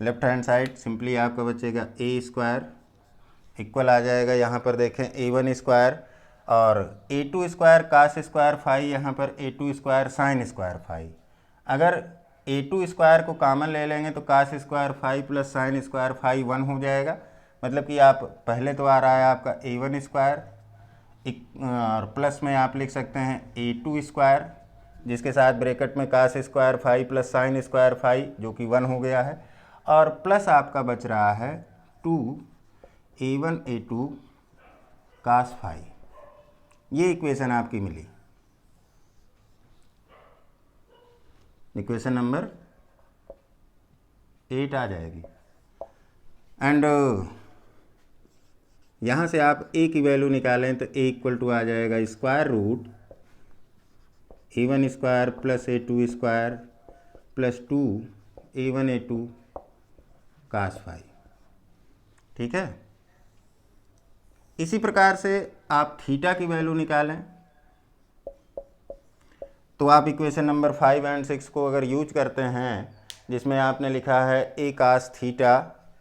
लेफ्ट हैंड साइड सिंपली आपका बचेगा ए स्क्वायर इक्वल आ जाएगा, यहाँ पर देखें A1 स्क्वायर और A2 square cos square phi, यहाँ पर A2 square sine square phi. अगर A2 स्क्वायर को कॉमन ले लेंगे तो cos square phi plus sine square phi 1 हो जाएगा, मतलब कि आप पहले तो आ रहा है आपका A1 स्क्वायर और प्लस में आप लिख सकते हैं A2 स्क्वायर जिसके साथ ब्रैकेट में cos square phi plus sine square phi जो कि 1 हो गया है, और प्लस आपका बच रहा है 2A1 A2 कास फाई। ये इक्वेशन आपकी मिली, इक्वेशन नंबर 8 आ जाएगी। एंड यहाँ से आप a की वैल्यू निकालें तो a इक्वल टू आ जाएगा square root A1 square plus A2 square plus 2A1 A2 cos phi. ठीक है, इसी प्रकार से आप थीटा की वैल्यू निकालें तो आप इक्वेशन नंबर 5 and 6 को अगर यूज करते हैं जिसमें आपने लिखा है a cos theta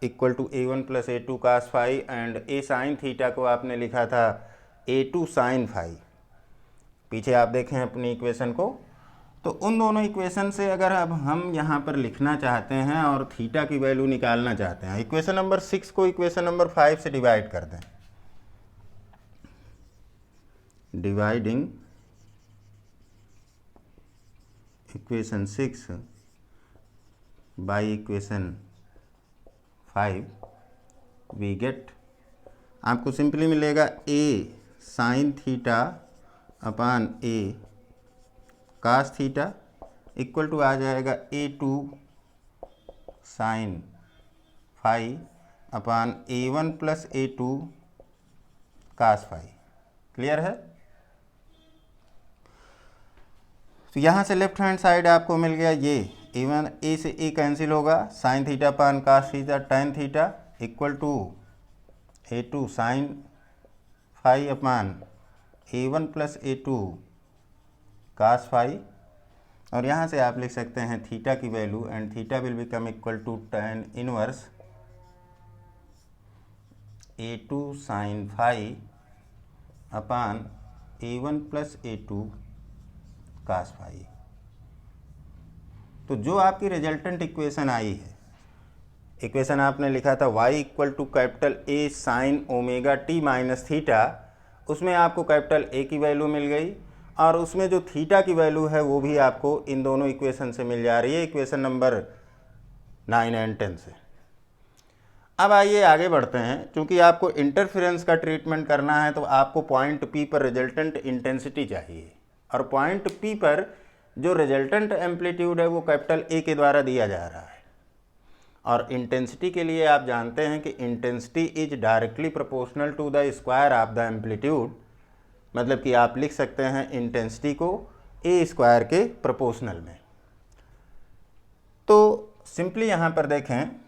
equal to A1 plus A2 cos phi and a sine theta को आपने लिखा था A2 साइन फाई, पीछे आप देखें अपनी इक्वेशन को, तो उन दोनों इक्वेशन से अगर अब हम यहाँ पर लिखना चाहते हैं और थीटा की वैल्यू निकालना चाहते हैं, इक्वेशन नंबर 6 को इक्वेशन नंबर 5 से डिवाइड कर दें, dividing equation 6 by equation 5 we get, आपको सिंपली मिलेगा a sine theta upon a cos theta equal to आ जाएगा A2 sine phi upon A1 plus A2 cos phi. Clear है? तो यहाँ से लेफ्ट हैंड साइड आपको मिल गया ये A1, a से a कैंसिल होगा, sine theta upon cos theta tan theta equal to A2 sine phi upon A1 plus A2 cos phi, और यहाँ से आप लिख सकते हैं थीटा की value and theta will become equal to tan inverse A2 sine phi upon A1 plus A2 cos phi. तो जो आपकी रिजल्टेंट इक्वेशन आई है, इक्वेशन आपने लिखा था y equal to capital A sine omega t minus theta, उसमें आपको capital A की वैल्यू मिल गई और उसमें जो थीटा की वैल्यू है वो भी आपको इन दोनों इक्वेशन से मिल जा रही है, इक्वेशन नंबर 9 एंड 10 से। अब आइए आगे बढ़ते हैं, क्योंकि आपको इंटरफेरेंस का ट्रीटमेंट करना है तो आपको पॉइंट P पर रिजल्टेंट इंटेंसिटी चाहिए, और पॉइंट P पर जो रिजल्टेंट एम्पलीट्यूड है वो कैपिटल A के द्वारा दिया जा रहा है, और इंटेंसिटी के लिए आप जानते हैं कि intensity is directly proportional to the square of the amplitude, मतलब कि आप लिख सकते हैं इंटेंसिटी को ए स्क्वायर के प्रोपोर्शनल में। तो सिंपली यहाँ पर देखें,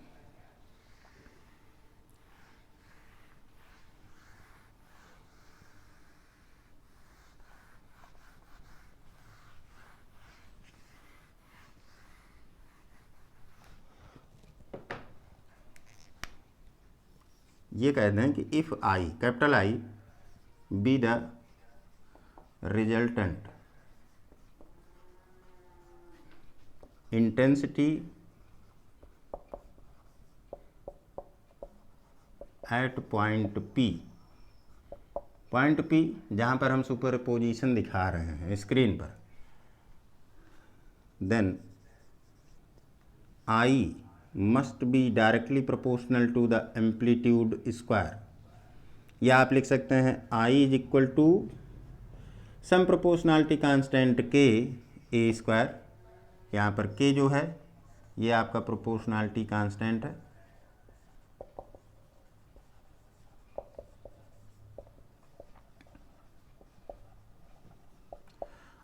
ये कहते हैं कि if I, capital I, be the resultant intensity at point P, point P जहाँ पर हम सुपरपोजिशन दिखा रहे हैं स्क्रीन पर, then I must be directly proportional to the amplitude square, या आप लिख सकते हैं I is equal to some proportionality constant K A square. यहाँ पर के जो है ये आपका प्रोपोर्शनलिटी कांस्टेंट है,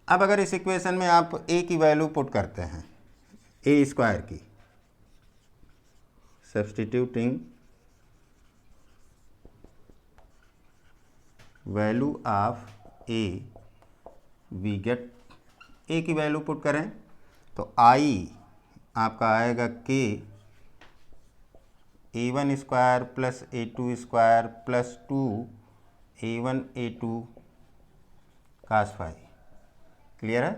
अब अगर इस इक्वेशन में आप ए की वैल्यू पुट करते हैं, ए स्क्वायर की, substituting value of A, we get, A की वैल्यू पुट करें तो आई आपका आएगा K A one square plus A two square plus 2 a1 a2 cos phi. Clear है?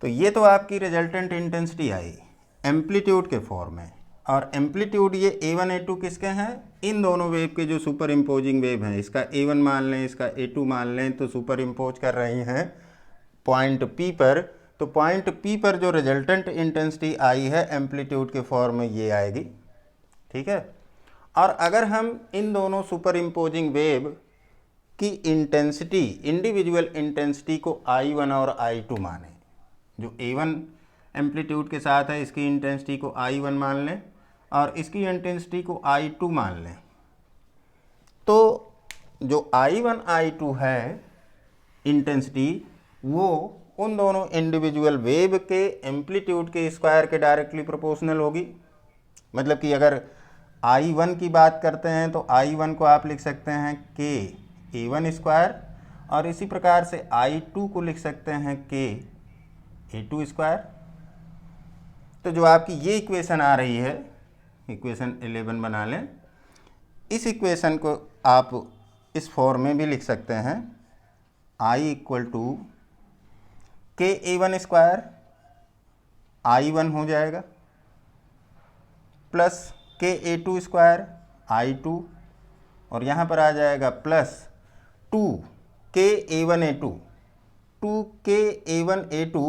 तो ये तो आपकी रिजल्टेंट इंटेंसिटी आई एम्पलीट्यूड के फॉर्म में, और एम्पलीट्यूड ये a1 a2 किसके हैं? इन दोनों वेव के जो सुपर इम्पोजिंग वेव हैं, इसका a1 मान लें, इसका a2 मान लें, तो सुपर इम्पोज कर रही हैं पॉइंट P पर। तो पॉइंट P पर जो रिजल्टेंट इंटेंसिटी आई है एम्पलीट्यूड के फॉर्म में ये आएगी, ठीक है। और अगर हम इन दोनों सुपर इम्पोजिंग वेव की इंटेंसिटी, इंडिविजुअल इंटेंसिटी को I1 और I2 माने, जो A1 एम्पलीट्यूड के साथ है इसकी इंटेंसिटी को I1 मान लें और इसकी इंटेंसिटी को I2 मान लें, तो जो I1 I2 है इंटेंसिटी वो उन दोनों इंडिविजुअल वेव के एम्पलीट्यूड के स्क्वायर के डायरेक्टली प्रोपोर्शनल होगी। मतलब कि अगर I1 की बात करते हैं तो I1 को आप लिख सकते हैं के A1 स्क्वायर, और इसी प्रकार से I2 को लिख सकते हैं के A2 स्क्वायर। तो जो आपकी ये इक्वेशन आ रही है, इक्वेशन 11 बना लें, इस इक्वेशन को आप इस फॉर्म में भी लिख सकते हैं, I इक्वल टू के A1 स्क्वायर I1 हो जाएगा प्लस के A2 स्क्वायर I2, और यहाँ पर आ जाएगा प्लस 2 के A1 A2, 2 के A1 A2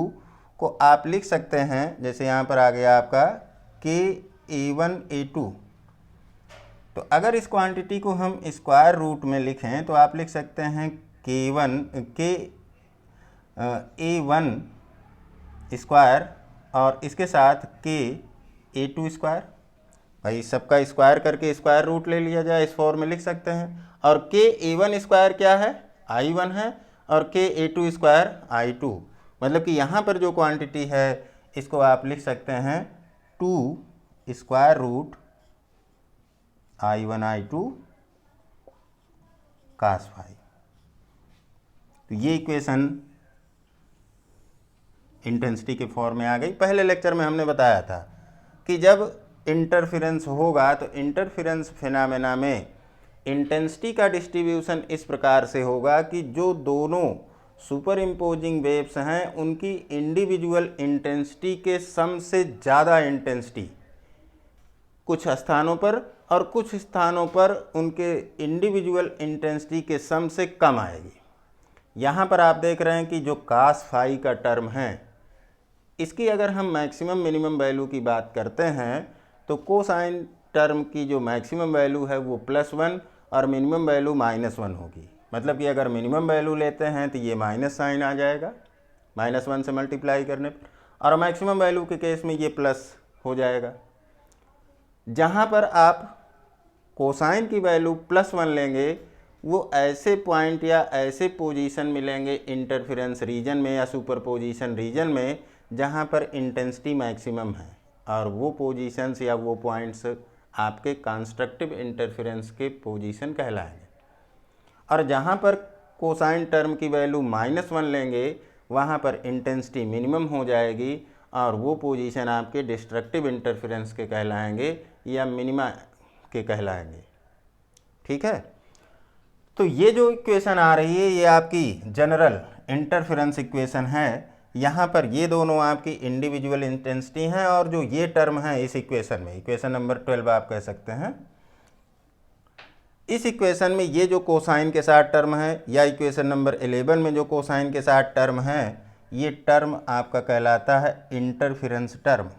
को आप लिख सकते हैं, जैसे यहाँ पर आ गया आपका के A1 A2। तो अगर इस क्वांटिटी को हम स्क्वायर रूट में लिखें तो आप लिख सकते हैं के A1 स्क्वायर और इसके साथ के A2 स्क्वायर। भाई सबका स्क्वायर करके स्क्वायर रूट ले लिया जाए, इस फॉर्म में लिख सकते हैं। और के A1 स्क्वायर क्या है? I1 है, और के A2 स्क्वायर I2। मतलब कि यहाँ पर जो क्वांटिटी है इसको आप लिख सकते हैं 2 square root I1 I2 cos phi. तो ये इक्वेशन इंटेंसिटी के फॉर्म में आ गई। पहले लेक्चर में हमने बताया था कि जब इंटरफेरेंस होगा तो इंटरफेरेंस फिनोमेना में इंटेंसिटी का डिस्ट्रीब्यूशन इस प्रकार से होगा कि जो दोनों सुपर इम्पोजिंग वेव्स हैं उनकी इंडिविजुअल इंटेंसिटी के सम से ज़्यादा इंटेंसिटी कुछ स्थानों पर और कुछ स्थानों पर उनके इंडिविजुअल इंटेंसिटी के सम से कम आएगी। यहाँ पर आप देख रहे हैं कि जो cos फाई का टर्म है इसकी अगर हम मैक्सिमम मिनिमम वैल्यू की बात करते हैं तो कोसाइन टर्म की जो मैक्सिमम वैल्यू है वो +1 और मिनिमम वैल्यू -1 होगी। मतलब कि अगर मिनिमम वैल्यू लेते हैं तो ये माइनस साइन आ जाएगा -1 से मल्टीप्लाई करने पर, और मैक्सिमम वैल्यू के केस में ये प्लस हो जाएगा। जहाँ पर आप कोसाइन की वैल्यू +1 लेंगे वो ऐसे पॉइंट या ऐसे पोजीशन मिलेंगे इंटरफेरेंस रीजन में या सुपरपोजिशन रीजन में जहाँ पर इंटेंसिटी मैक्सिमम है, और वो पोजीशंस या वो पॉइंट्स आपके कंस्ट्रक्टिव इंटरफेरेंस के पोजीशन कहलाएंगे। और जहाँ पर कोसाइन टर्म की वैल्यू -1 लेंगे वहाँ पर इंटेंसिटी मिनिमम हो जाएगी, और वो पोजीशन आपके डिस्ट्रक्टिव इंटरफेरेंस के कहलाएंगे या मिनिमा के कहलाएंगे। ठीक है, तो ये जो इक्वेशन आ रही है ये आपकी जनरल इंटरफेरेंस इक्वेशन है। यहाँ पर ये दोनों आपकी इंडिविजुअल इंटेंसिटी हैं, और जो ये टर्म है इस इक्वेशन में, इक्वेशन नंबर 12 आप कह सकते हैं, इस इक्वेशन में ये जो कोसाइन के साथ टर्म है, या इक्वेशन नंबर 11 में जो कोसाइन के साथ टर्म है, ये टर्म आपका कहलाता है इंटरफेरेंस टर्म।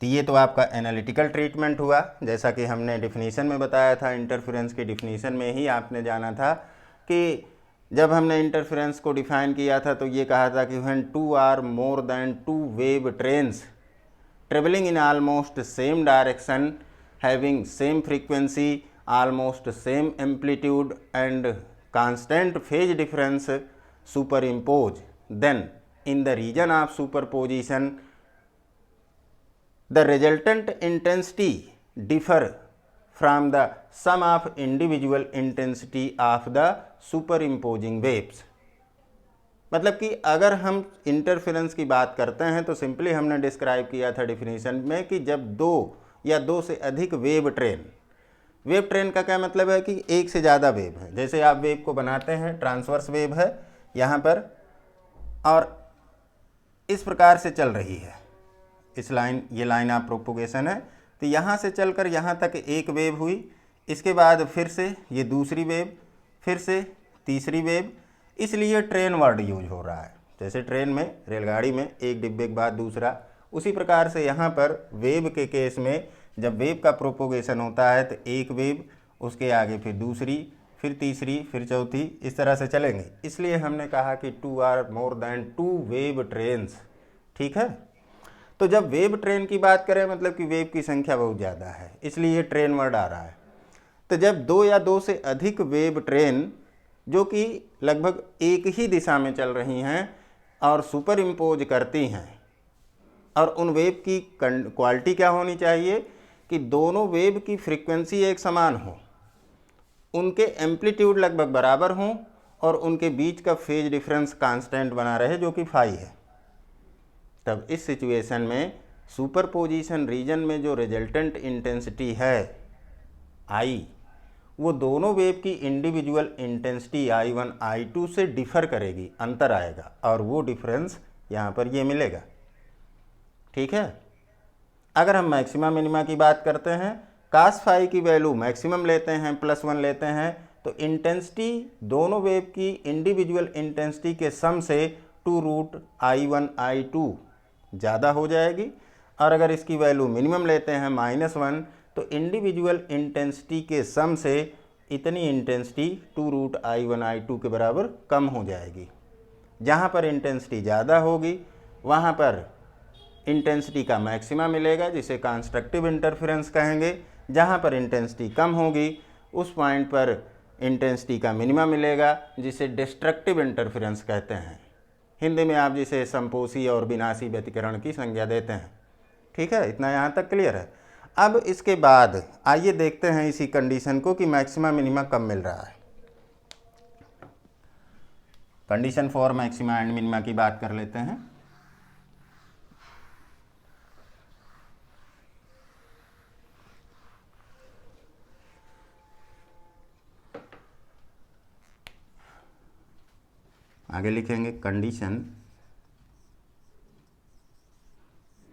तो ये तो आपका एनालिटिकल ट्रीटमेंट हुआ, जैसा कि हमने डिफिनीशन में बताया था। इंटरफेरेंस की डिफिनीशन में ही आपने जाना था कि जब हमने इंटरफेरेंस को डिफाइन किया था तो ये कहा था कि when 2 or more than 2 wave trains travelling in almost same direction having same frequency almost same amplitude and constant phase difference superimpose, then in the region of superposition the resultant intensity differ from the sum of individual intensity of the superimposing waves। मतलब कि अगर हम interference की बात करते हैं तो simply हमने डिस्क्राइब किया था डिफिनीशन में कि जब दो या दो से अधिक वेव ट्रेन का क्या मतलब है कि एक से ज़्यादा वेव है। जैसे आप वेव को बनाते हैं, ट्रांसवर्स वेव है यहाँ पर और इस प्रकार से चल रही है, इस लाइन, ये लाइन ऑफ प्रोपोगेशन है, तो यहाँ से चलकर यहाँ तक एक वेव हुई, इसके बाद फिर से ये दूसरी वेव, फिर से तीसरी वेव, इसलिए ट्रेन वर्ड यूज हो रहा है। जैसे ट्रेन में, रेलगाड़ी में एक डिब्बे के बाद दूसरा, उसी प्रकार से यहाँ पर वेव के केस में जब वेव का प्रोपोगेशन होता है तो एक वेव, उसके आगे फिर दूसरी, फिर तीसरी, फिर चौथी, इस तरह से चलेंगे। इसलिए हमने कहा कि 2 or more than 2 wave trains. ठीक है, तो जब वेव ट्रेन की बात करें मतलब कि वेव की संख्या बहुत ज़्यादा है, इसलिए ये ट्रेन वर्ड आ रहा है। तो जब दो या दो से अधिक वेव ट्रेन जो कि लगभग एक ही दिशा में चल रही हैं और सुपर इम्पोज करती हैं, और उन वेव की क्वालिटी क्या होनी चाहिए कि दोनों वेव की फ्रीक्वेंसी एक समान हो, उनके एम्पलीट्यूड लगभग बराबर हों, और उनके बीच का फेज डिफरेंस कांस्टेंट बना रहे जो कि फाई है। तब इस सिचुएशन में सुपरपोजिशन रीजन में जो रिजल्टेंट इंटेंसिटी है आई, वो दोनों वेव की इंडिविजुअल इंटेंसिटी I1 I2 से डिफ़र करेगी, अंतर आएगा, और वो डिफरेंस यहाँ पर ये मिलेगा। ठीक है, अगर हम मैक्सिमा मिनिमा की बात करते हैं, कास फाई की वैल्यू मैक्सिमम लेते हैं, +1 लेते हैं, तो इंटेंसिटी दोनों वेव की इंडिविजुअल इंटेंसिटी के सम से 2√I1 I2 ज़्यादा हो जाएगी, और अगर इसकी वैल्यू मिनिमम लेते हैं -1 तो इंडिविजुअल इंटेंसिटी के सम से इतनी इंटेंसिटी 2√I1 I2 के बराबर कम हो जाएगी। जहाँ पर इंटेंसिटी ज़्यादा होगी वहाँ पर इंटेंसिटी का मैक्सिमा मिलेगा जिसे कंस्ट्रक्टिव इंटरफेरेंस कहेंगे, जहाँ पर इंटेंसिटी कम होगी उस पॉइंट पर इंटेंसिटी का मिनिमा मिलेगा जिसे डिस्ट्रक्टिव इंटरफेरेंस कहते हैं। हिंदी में आप जिसे संपोषी और विनाशी व्यतिकरण की संज्ञा देते हैं। ठीक है, इतना यहाँ तक क्लियर है। अब इसके बाद आइए देखते हैं इसी कंडीशन को कि मैक्सिमा मिनिमा कब मिल रहा है। Condition for maxima and minima की बात कर लेते हैं। आगे लिखेंगे कंडीशन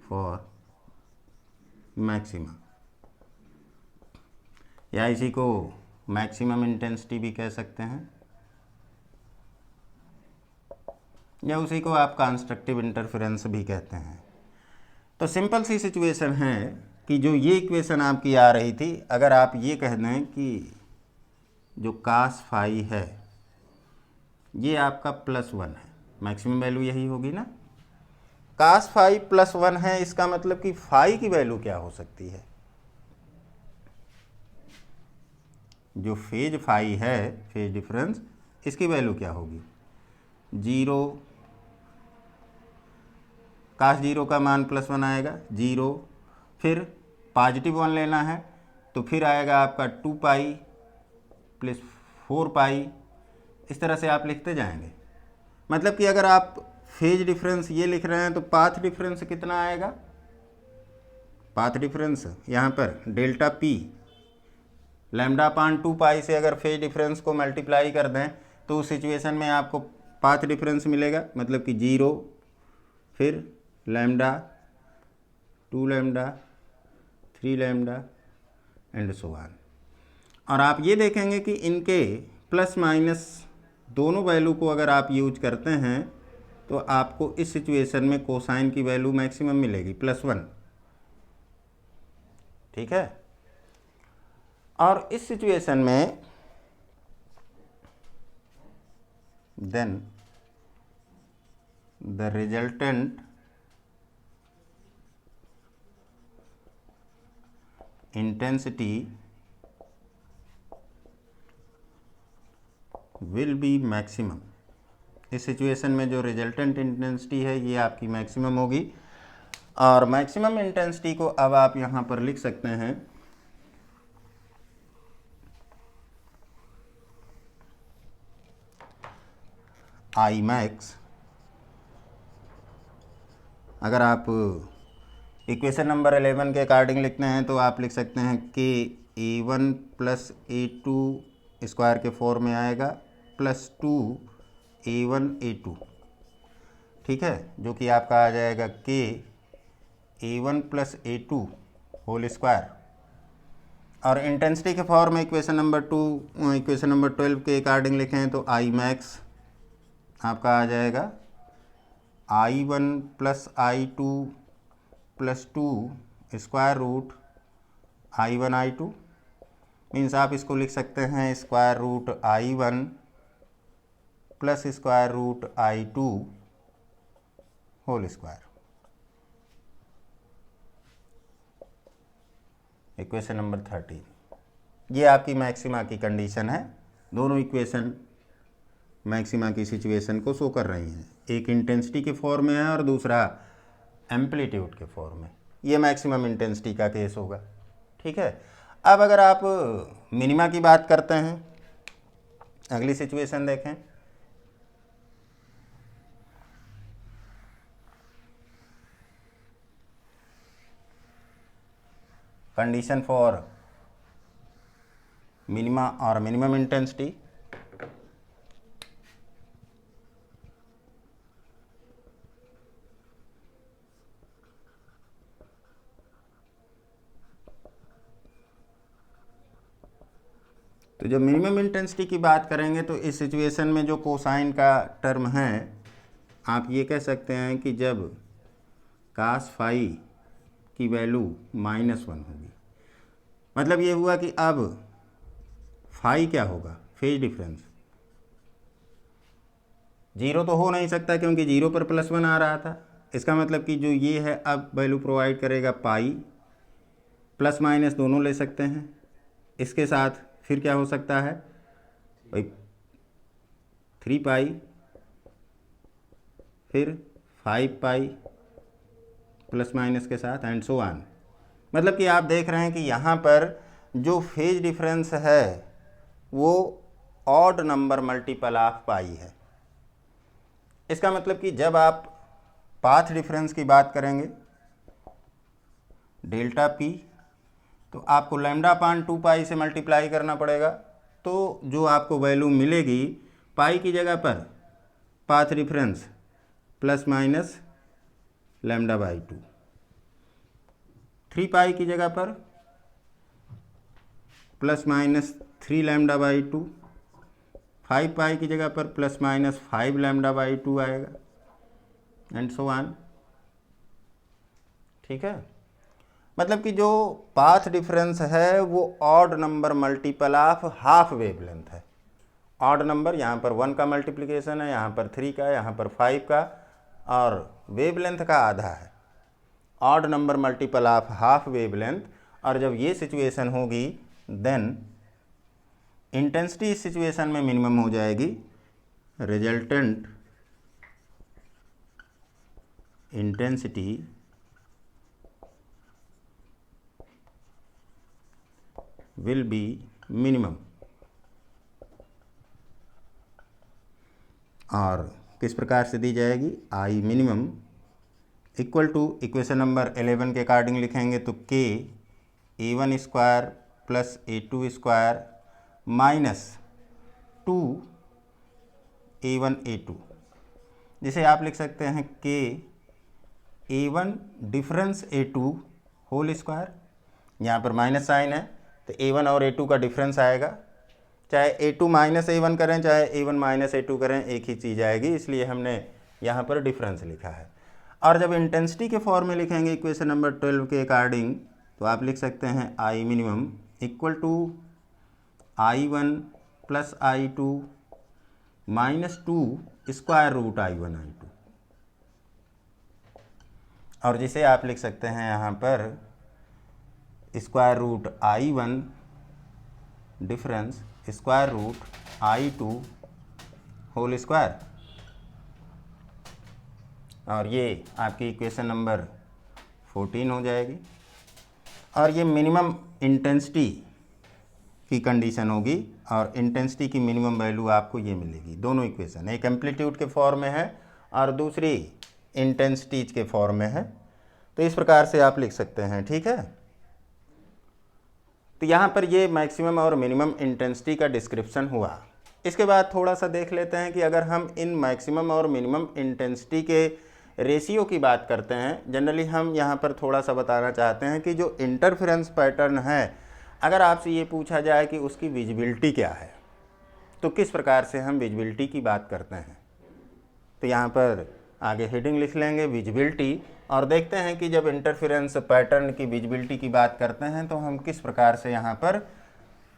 फॉर मैक्सिमा, या इसी को मैक्सिमम इंटेंसिटी भी कह सकते हैं, या उसी को आप कंस्ट्रक्टिव इंटरफेरेंस भी कहते हैं। तो सिंपल सी सिचुएशन है कि जो ये इक्वेशन आपकी आ रही थी, अगर आप ये कह दें कि जो कास फाई है ये आपका +1 है, मैक्सिमम वैल्यू यही होगी ना, cos फाई प्लस 1 है, इसका मतलब कि फाई की वैल्यू क्या हो सकती है? जो फेज फाई है, फेज डिफरेंस, इसकी वैल्यू क्या होगी? 0, cos 0 का मान प्लस 1 आएगा, 0, फिर पॉजिटिव 1 लेना है तो फिर आएगा आपका 2 पाई प्लस 4 पाई, इस तरह से आप लिखते जाएंगे। मतलब कि अगर आप फेज डिफरेंस ये लिख रहे हैं तो पाथ डिफरेंस कितना आएगा? पाथ डिफरेंस यहाँ पर डेल्टा पी लैम्डा अपान 2 पाई से अगर फेज डिफरेंस को मल्टीप्लाई कर दें तो उस सिचुएशन में आपको पाथ डिफरेंस मिलेगा, मतलब कि 0, फिर lambda, 2 lambda, 3 lambda and so on. और आप ये देखेंगे कि इनके प्लस माइनस दोनों वैल्यू को अगर आप यूज करते हैं तो आपको इस सिचुएशन में कोसाइन की वैल्यू मैक्सिमम मिलेगी, +1। ठीक है, और इस सिचुएशन में then the resultant intensity will be maximum. इस सिचुएशन में जो रिजल्टेंट इंटेंसिटी है ये आपकी मैक्सिमम होगी। और मैक्सिमम इंटेंसिटी को अब आप यहाँ पर लिख सकते हैं आई मैक्स। अगर आप इक्वेशन नंबर 11 के अकॉर्डिंग लिखते हैं तो आप लिख सकते हैं कि A1 प्लस A2 स्क्वायर के फॉर्म में आएगा +2 A1 A2। ठीक है, जो कि आपका आ जाएगा कि A1 plus A2 whole square. और इंटेंसिटी के फॉर्म में इक्वेशन नंबर 12 के अकॉर्डिंग लिखें तो आई मैक्स आपका आ जाएगा I1 plus I2 plus 2 square root I1 I2, means आप इसको लिख सकते हैं square root I1 plus square root I2 whole square. Equation number 13, ये आपकी मैक्सिमा की कंडीशन है। दोनों इक्वेशन मैक्सिमा की सिचुएशन को शो कर रही हैं, एक इंटेंसिटी के फॉर्म में है और दूसरा एम्पलीट्यूड के फॉर्म में। ये मैक्सिमम इंटेंसिटी का केस होगा। ठीक है, अब अगर आप मिनिमा की बात करते हैं, अगली सिचुएशन देखें। कंडीशन फॉर मिनिमा और मिनिमम इंटेंसिटी। तो जब मिनिमम इंटेंसिटी की बात करेंगे तो इस सिचुएशन में जो कोसाइन का टर्म है, आप ये कह सकते हैं कि जब cos फाई की वैल्यू -1 होगी, मतलब ये हुआ कि अब फाई क्या होगा, फेज डिफरेंस 0 तो हो नहीं सकता क्योंकि 0 पर +1 आ रहा था। इसका मतलब कि जो ये है अब वैल्यू प्रोवाइड करेगा पाई, प्लस माइनस दोनों ले सकते हैं। इसके साथ फिर क्या हो सकता है भाई 3 पाई, फिर 5 पाई प्लस माइनस के साथ एंड सो ऑन। मतलब कि आप देख रहे हैं कि यहाँ पर जो फेज डिफरेंस है वो ऑड नंबर मल्टीपल ऑफ पाई है। इसका मतलब कि जब आप पाथ डिफरेंस की बात करेंगे डेल्टा पी, तो आपको लैम्डा अपान 2 पाई से मल्टीप्लाई करना पड़ेगा। तो जो आपको वैल्यू मिलेगी पाई की जगह पर path difference plus minus lambda by 2, 3 पाई की जगह पर प्लस माइनस 3 लैम्डा बाई 2, 5 पाई की जगह पर प्लस माइनस 5 लैम्डा बाई 2 आएगा एंड सो ऑन। ठीक है, मतलब कि जो पाथ डिफरेंस है वो odd number multiple of half wavelength है। ऑड नंबर यहाँ पर 1 का मल्टीप्लिकेशन है, यहाँ पर 3 का, यहाँ पर 5 का, और वेवलेंथ का आधा है, odd number multiple of half wavelength, और जब ये सिचुएशन होगी देन इंटेंसिटी इस सिचुएशन में मिनिमम हो जाएगी, resultant intensity will be minimum. और किस प्रकार से दी जाएगी, I minimum equal to equation number 11 के अकॉर्डिंग लिखेंगे तो के A1 square plus A2 square minus 2 A1 A2, जिसे आप लिख सकते हैं के A1 difference A2 whole square, यहाँ पर माइनस साइन है तो A1 और A2 का डिफरेंस आएगा, चाहे A2 माइनस A1 करें चाहे A1 माइनस A2 करें एक ही चीज़ आएगी, इसलिए हमने यहाँ पर डिफरेंस लिखा है। और जब इंटेंसिटी के फॉर्म में लिखेंगे इक्वेशन नंबर 12 के अकॉर्डिंग तो आप लिख सकते हैं I minimum equal to I1 plus I2 minus 2 square root I1 I2, और जिसे आप लिख सकते हैं यहाँ पर square root I1 difference square root I2 whole square, और ये आपकी इक्वेशन नंबर 14 हो जाएगी। और ये मिनिमम इंटेंसिटी की कंडीशन होगी और इंटेंसिटी की मिनिमम वैल्यू आपको ये मिलेगी। दोनों इक्वेशन, एक एम्पलीट्यूड के फॉर्म में है और दूसरी इंटेंसिटीज के फॉर्म में है, तो इस प्रकार से आप लिख सकते हैं, ठीक है। तो यहाँ पर ये मैक्सिमम और मिनिमम इंटेंसिटी का डिस्क्रिप्शन हुआ। इसके बाद थोड़ा सा देख लेते हैं कि अगर हम इन मैक्सिमम और मिनिमम इंटेंसिटी के रेशियो की बात करते हैं, जनरली हम यहाँ पर थोड़ा सा बताना चाहते हैं कि जो इंटरफेरेंस पैटर्न है, अगर आपसे ये पूछा जाए कि उसकी विजिबिलिटी क्या है तो किस प्रकार से हम विजिबिलिटी की बात करते हैं, तो यहाँ पर आगे हेडिंग लिख लेंगे विजिबिलिटी, और देखते हैं कि जब इंटरफेरेंस पैटर्न की विजिबिलिटी की बात करते हैं तो हम किस प्रकार से यहाँ पर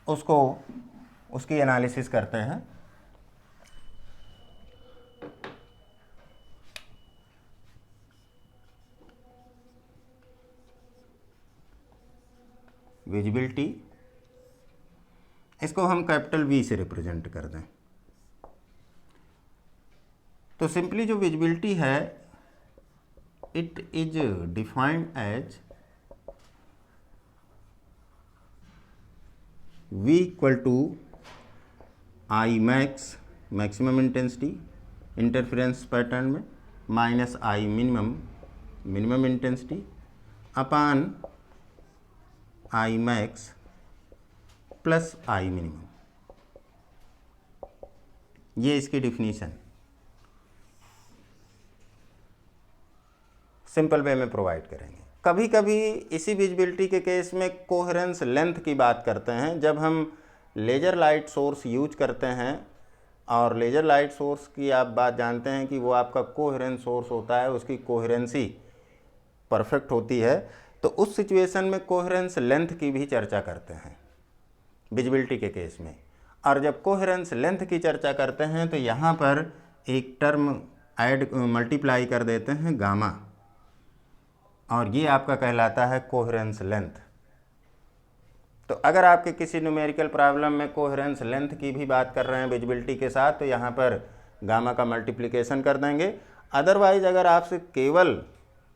उसकी एनालिसिस करते हैं। विजिबिलिटी, इसको हम कैपिटल V से रिप्रेजेंट कर दें तो सिंपली जो विजिबिलिटी है it is defined as V equal to I max maximum intensity interference pattern में minus I minimum minimum intensity upon I max plus I minimum, ये इसकी डिफिनीशन सिंपल वे में प्रोवाइड करेंगे। कभी कभी इसी विजिबिलिटी के केस में कोहेरेंस लेंथ की बात करते हैं, जब हम लेज़र लाइट सोर्स यूज करते हैं, और लेज़र लाइट सोर्स की आप बात जानते हैं कि वो आपका कोहेरेंस सोर्स होता है, उसकी कोहेरेंसी परफेक्ट होती है, तो उस सिचुएशन में कोहेरेंस लेंथ की भी चर्चा करते हैं विजिबिलिटी के केस में। और जब कोहेरेंस लेंथ की चर्चा करते हैं तो यहाँ पर एक टर्म मल्टीप्लाई कर देते हैं गामा, और ये आपका कहलाता है कोहेरेंस लेंथ। तो अगर आपके किसी न्यूमेरिकल प्रॉब्लम में कोहेरेंस लेंथ की भी बात कर रहे हैं विजिबिलिटी के साथ तो यहाँ पर गामा का मल्टीप्लिकेशन कर देंगे। अदरवाइज अगर आपसे केवल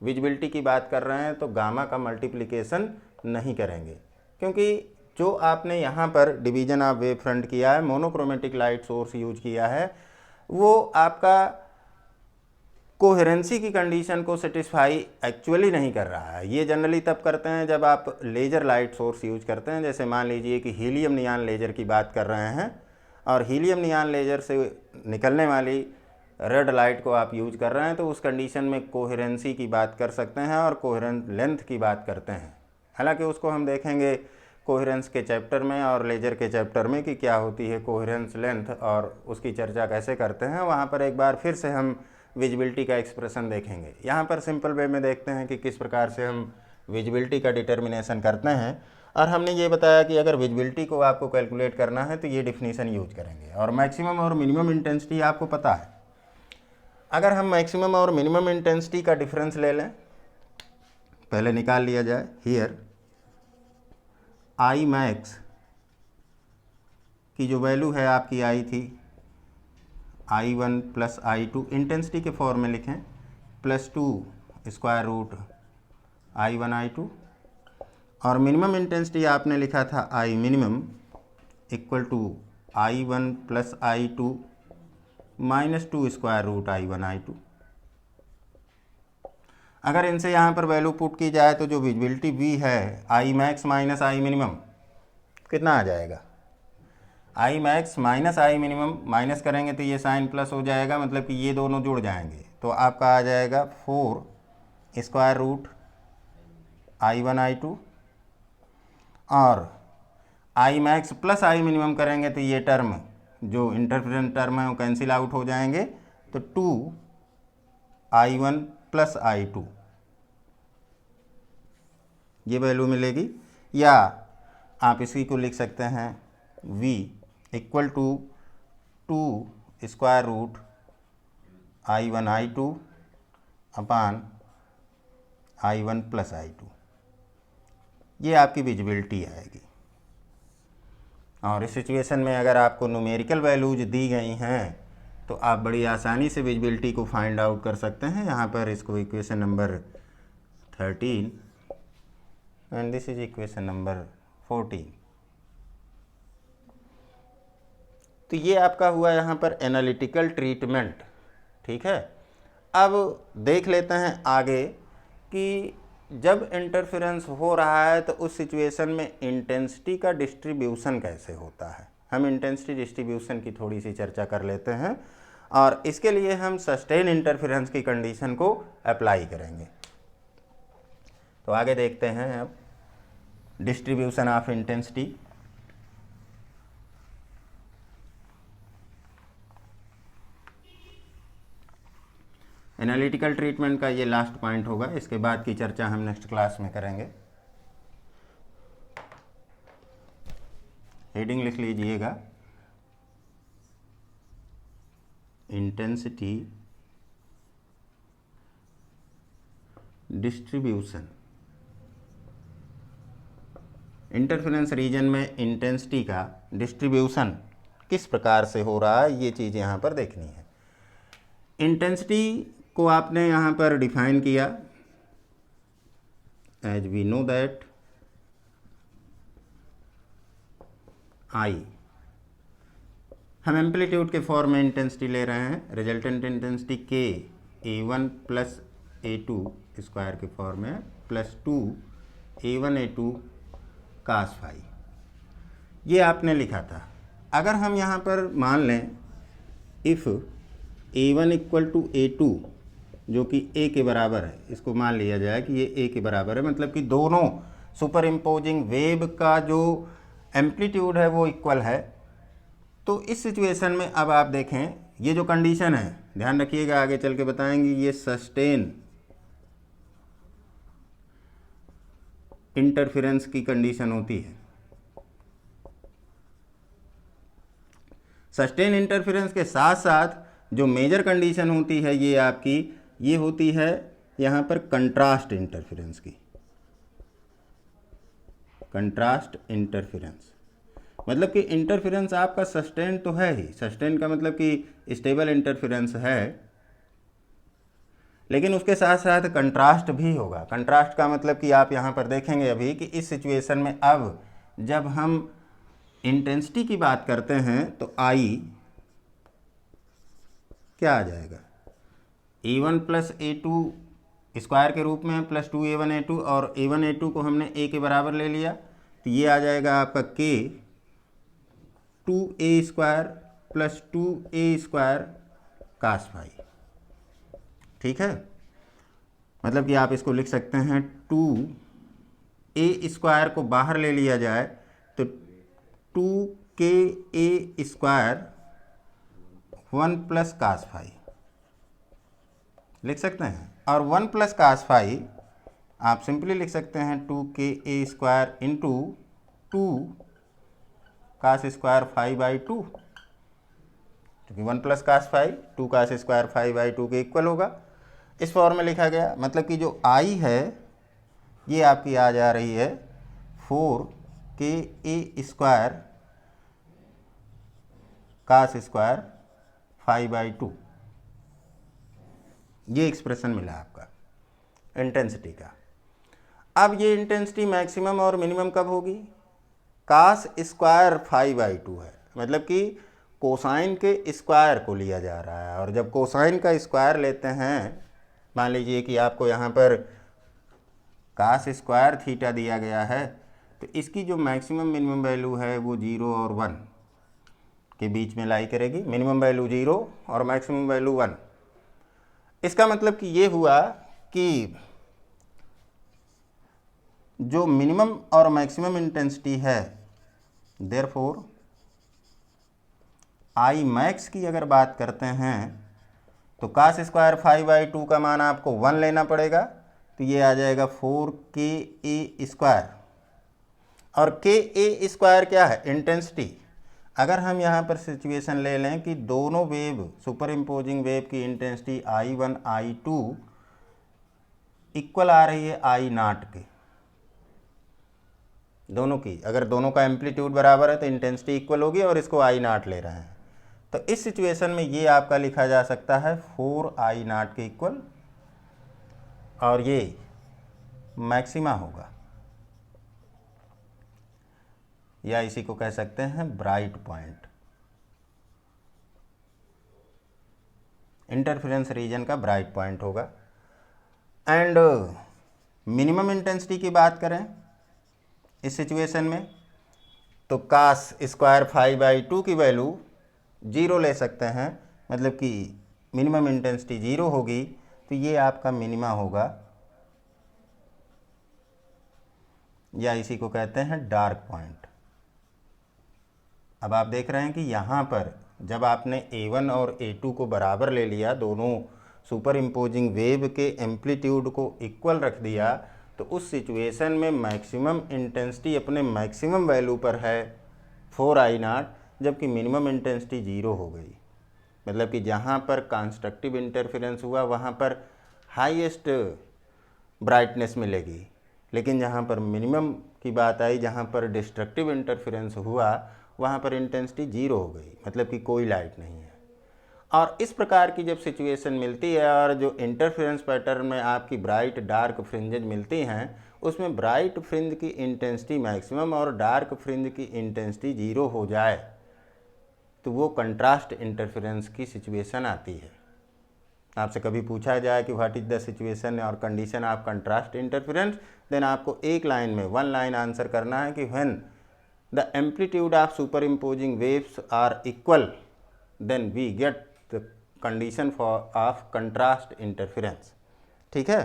विजिबिलिटी की बात कर रहे हैं तो गामा का मल्टीप्लिकेशन नहीं करेंगे, क्योंकि जो आपने यहाँ पर डिवीजन ऑफ वेव फ्रंट किया है, मोनोक्रोमेटिक लाइट सोर्स यूज किया है, वो आपका कोहेरेंसी की कंडीशन को सेटिस्फाई एक्चुअली नहीं कर रहा है। ये जनरली तब करते हैं जब आप लेज़र लाइट सोर्स यूज करते हैं, जैसे मान लीजिए कि हीलियम नियॉन लेज़र की बात कर रहे हैं और हीलियम नियॉन लेज़र से निकलने वाली रेड लाइट को आप यूज कर रहे हैं, तो उस कंडीशन में कोहेरेंसी की बात कर सकते हैं और कोहेरेंट लेंथ की बात करते हैं। हालांकि उसको हम देखेंगे कोहेरेंस के चैप्टर में और लेज़र के चैप्टर में कि क्या होती है कोहेरेंस लेंथ और उसकी चर्चा कैसे करते हैं, वहाँ पर एक बार फिर से हम विजिबिलिटी का एक्सप्रेशन देखेंगे। यहाँ पर सिंपल वे में देखते हैं कि किस प्रकार से हम विजिबिलिटी का डिटर्मिनेशन करते हैं, और हमने ये बताया कि अगर विजिबिलिटी को आपको कैलकुलेट करना है तो ये डिफिनीशन यूज करेंगे। और मैक्सिमम और मिनिमम इंटेंसिटी आपको पता है, अगर हम मैक्सिमम और मिनिमम इंटेंसिटी का डिफरेंस ले लें, पहले निकाल लिया जाए। हियर आई मैक्स की जो वैल्यू है आपकी आई थी I1 प्लस I2, इंटेंसिटी के फॉर्म में लिखें +2 स्क्वायर रूट I1 I2, और मिनिमम इंटेंसिटी आपने लिखा था I minimum equal to I1 plus I2 -2 square root I1 I2। अगर इनसे यहाँ पर वैल्यू पुट की जाए तो जो विजिबिलिटी V है आई मैक्स माइनस आई मिनिमम कितना आ जाएगा? आई max minus I minimum, minus करेंगे तो ये साइन प्लस हो जाएगा, मतलब कि ये दोनों जुड़ जाएंगे, तो आपका आ जाएगा 4 स्क्वायर रूट I1 I2, और आई मैक्स प्लस आई मिनिमम करेंगे तो ये टर्म जो इंटरफेरेंस टर्म है वो कैंसिल आउट हो जाएंगे, तो 2I1 प्लस I2 ये वैल्यू मिलेगी। या आप इसी को लिख सकते हैं V equal to 2 square root I1 I2 upon I1 plus I2, ये आपकी विजिबिलिटी आएगी। और इस सिचुएशन में अगर आपको न्यूमेरिकल वैल्यूज दी गई हैं तो आप बड़ी आसानी से विजिबिलिटी को फाइंड आउट कर सकते हैं। यहाँ पर इसको equation number 13 and this is equation number 14। तो ये आपका हुआ यहाँ पर एनालिटिकल ट्रीटमेंट, ठीक है। अब देख लेते हैं आगे कि जब इंटरफेरेंस हो रहा है तो उस सिचुएशन में इंटेंसिटी का डिस्ट्रीब्यूशन कैसे होता है। हम इंटेंसिटी डिस्ट्रीब्यूशन की थोड़ी सी चर्चा कर लेते हैं, और इसके लिए हम सस्टेन इंटरफेरेंस की कंडीशन को अप्लाई करेंगे। तो आगे देखते हैं अब distribution of intensity. Analytical treatment का ये लास्ट पॉइंट होगा, इसके बाद की चर्चा हम नेक्स्ट क्लास में करेंगे। हेडिंग लिख लीजिएगा, इंटेंसिटी डिस्ट्रीब्यूशन। इंटरफेरेंस रीजन में इंटेंसिटी का डिस्ट्रीब्यूशन किस प्रकार से हो रहा है, ये चीज़ यहाँ पर देखनी है। इंटेंसिटी को आपने यहाँ पर डिफाइन किया as we know that I, हम एम्पलीट्यूड के फॉर्म में इंटेंसिटी ले रहे हैं। रिजल्टेंट इंटेंसिटी के A1 प्लस A2 स्क्वायर के फॉर्म में plus 2 A1 A2 cos phi, ये आपने लिखा था। अगर हम यहाँ पर मान लें if A1 equal to A2 जो कि A के बराबर है, इसको मान लिया जाए कि ये A के बराबर है, मतलब कि दोनों सुपर इम्पोजिंग वेव का जो एम्पलीट्यूड है वो इक्वल है। तो इस सिचुएशन में अब आप देखें ये जो कंडीशन है, ध्यान रखिएगा आगे चल के बताएंगे, ये सस्टेन इंटरफेरेंस की कंडीशन होती है। सस्टेन इंटरफेरेंस के साथ साथ जो मेजर कंडीशन होती है ये आपकी ये होती है यहाँ पर कंट्रास्ट इंटरफेरेंस की। कंट्रास्ट इंटरफेरेंस मतलब कि इंटरफेरेंस आपका सस्टेन तो है ही, सस्टेन का मतलब कि स्टेबल इंटरफेरेंस है, लेकिन उसके साथ साथ कंट्रास्ट भी होगा। कंट्रास्ट का मतलब कि आप यहाँ पर देखेंगे अभी कि इस सिचुएशन में अब जब हम इंटेंसिटी की बात करते हैं तो आई क्या आ जाएगा, A1 प्लस A2 स्क्वायर के रूप में प्लस 2A1 A2, और A1 A2 को हमने A के बराबर ले लिया तो ये आ जाएगा आपका K 2A square plus 2A square cos phi, ठीक है। मतलब कि आप इसको लिख सकते हैं 2A स्क्वायर को बाहर ले लिया जाए तो 2KA square 1 plus cos phi लिख सकते हैं, और 1 प्लस कास फाई आप सिंपली लिख सकते हैं 2KA square into 2 cos square phi by 2, क्योंकि 1 plus cos phi 2 cos square phi by 2 के इक्वल होगा। इस फॉर्म में लिखा गया, मतलब कि जो आई है ये आपकी आ जा रही है 4 square cos square phi by 2। ये एक्सप्रेशन मिला आपका इंटेंसिटी का। अब ये इंटेंसिटी मैक्सिमम और मिनिमम कब होगी? कास स्क्वायर फाई बाई 2 है, मतलब कि कोसाइन के स्क्वायर को लिया जा रहा है। और जब कोसाइन का स्क्वायर लेते हैं, मान लीजिए कि आपको यहाँ पर कास स्क्वायर थीटा दिया गया है, तो इसकी जो मैक्सिमम मिनिमम वैल्यू है वो 0 और 1 के बीच में लाई करेगी। मिनिमम वैल्यू 0 और मैक्सिमम वैल्यू 1। इसका मतलब कि ये हुआ कि जो मिनिमम और मैक्सिमम इंटेंसिटी है, देयरफॉर आई मैक्स की अगर बात करते हैं तो कास स्क्वायर फाई बाई 2 का मान आपको 1 लेना पड़ेगा, तो ये आ जाएगा 4 स्क्वायर। और के स्क्वायर क्या है? इंटेंसिटी। अगर हम यहाँ पर सिचुएशन ले लें कि दोनों वेव, सुपर इम्पोजिंग वेव की इंटेंसिटी I1 I2 इक्वल आ रही है I0 के, दोनों की, अगर दोनों का एम्पलीट्यूड बराबर है तो इंटेंसिटी इक्वल होगी, और इसको I0 ले रहे हैं, तो इस सिचुएशन में ये आपका लिखा जा सकता है 4I0 के इक्वल, और ये मैक्सिमा होगा, या इसी को कह सकते हैं ब्राइट पॉइंट, इंटरफेरेंस रीजन का ब्राइट पॉइंट होगा। एंड मिनिमम इंटेंसिटी की बात करें इस सिचुएशन में, तो कास स्क्वायर फाई बाई 2 की वैल्यू 0 ले सकते हैं, मतलब कि मिनिमम इंटेंसिटी 0 होगी, तो ये आपका मिनिमा होगा, या इसी को कहते हैं डार्क पॉइंट। अब आप देख रहे हैं कि यहाँ पर जब आपने A1 और A2 को बराबर ले लिया, दोनों सुपर इम्पोजिंग वेव के एम्पलीट्यूड को इक्वल रख दिया, तो उस सिचुएशन में मैक्सिमम इंटेंसिटी अपने मैक्सिमम वैल्यू पर है 4I0, जबकि मिनिमम इंटेंसिटी 0 हो गई। मतलब कि जहाँ पर कंस्ट्रक्टिव इंटरफेरेंस हुआ वहाँ पर हाईएस्ट ब्राइटनेस मिलेगी, लेकिन जहाँ पर मिनिमम की बात आई, जहाँ पर डिस्ट्रक्टिव इंटरफेरेंस हुआ, वहाँ पर इंटेंसिटी 0 हो गई, मतलब कि कोई लाइट नहीं है। और इस प्रकार की जब सिचुएशन मिलती है और जो इंटरफेरेंस पैटर्न में आपकी ब्राइट डार्क फ्रिंजेज मिलती हैं, उसमें ब्राइट फ्रिंज की इंटेंसिटी मैक्सिमम और डार्क फ्रिंज की इंटेंसिटी 0 हो जाए, तो वो कंट्रास्ट इंटरफेरेंस की सिचुएशन आती है। आपसे कभी पूछा जाए कि व्हाट इज़ द सिचुएशन और condition of contrast interference, then आपको एक लाइन में, 1 लाइन आंसर करना है कि when the amplitude of superimposing waves are equal, then we get the condition of contrast interference। ठीक है,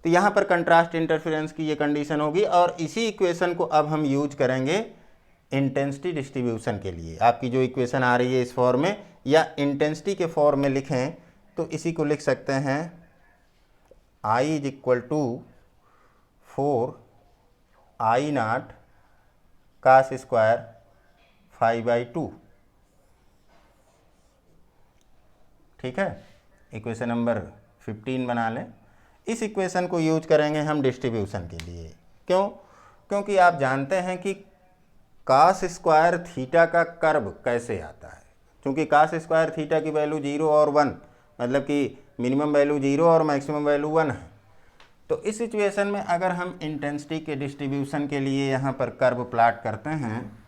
तो यहाँ पर कंट्रास्ट इंटरफेरेंस की ये कंडीशन होगी, और इसी इक्वेशन को अब हम यूज करेंगे इंटेंसिटी डिस्ट्रीब्यूशन के लिए। आपकी जो इक्वेशन आ रही है इस फॉर्म में, या इंटेंसिटी के फॉर्म में लिखें तो इसी को लिख सकते हैं I is equal to 4I0 cos square phi by 2। ठीक है, इक्वेशन नंबर 15 बना लें। इस इक्वेशन को यूज करेंगे हम डिस्ट्रीब्यूशन के लिए। क्यों? क्योंकि आप जानते हैं कि कास स्क्वायर थीटा का कर्व कैसे आता है। क्योंकि कास स्क्वायर थीटा की वैल्यू 0 और 1, मतलब कि मिनिमम वैल्यू 0 और मैक्सिमम वैल्यू 1 है। तो इस सिचुएशन में अगर हम इंटेंसिटी के डिस्ट्रीब्यूशन के लिए यहाँ पर कर्व प्लाट करते हैं,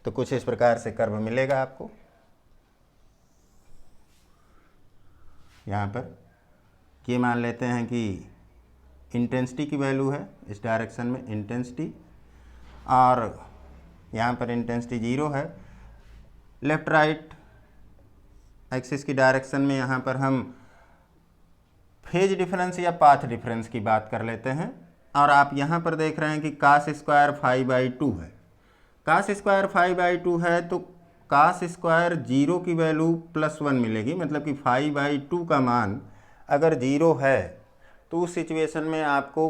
तो कुछ इस प्रकार से कर्व मिलेगा आपको। यहाँ पर ये मान लेते हैं कि इंटेंसिटी की वैल्यू है इस डायरेक्शन में इंटेंसिटी, और यहाँ पर इंटेंसिटी 0 है। लेफ्ट राइट एक्सिस की डायरेक्शन में यहाँ पर हम फेज डिफरेंस या पाथ डिफरेंस की बात कर लेते हैं। और आप यहाँ पर देख रहे हैं कि कास स्क्वायर फाई बाई 2 है। कास स्क्वायर फाई बाई 2 है, तो कास स्क्वायर 0 की वैल्यू +1 मिलेगी, मतलब कि फाई बाई 2 का मान अगर 0 है तो उस सिचुएशन में आपको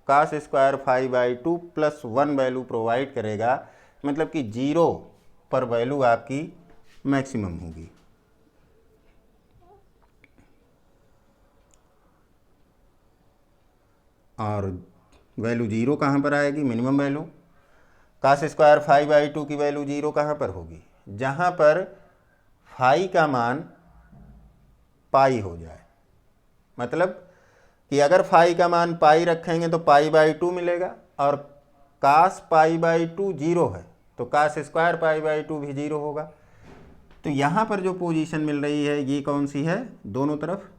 cos square phi by 2 +1 value provide करेगा, मतलब कि 0 पर वैल्यू आपकी मैक्सिमम होगी। और वैल्यू 0 कहाँ पर आएगी? Minimum value. Cos square phi by two की वैल्यू 0 कहाँ पर होगी? जहाँ पर फाई का मान पाई हो जाए। मतलब कि अगर फाई का मान पाई रखेंगे तो पाई बाई टू मिलेगा, और कास पाई बाई टू 0 है तो cos square pi by two भी 0 होगा। तो यहाँ पर जो पोजीशन मिल रही है ये कौन सी है? दोनों तरफ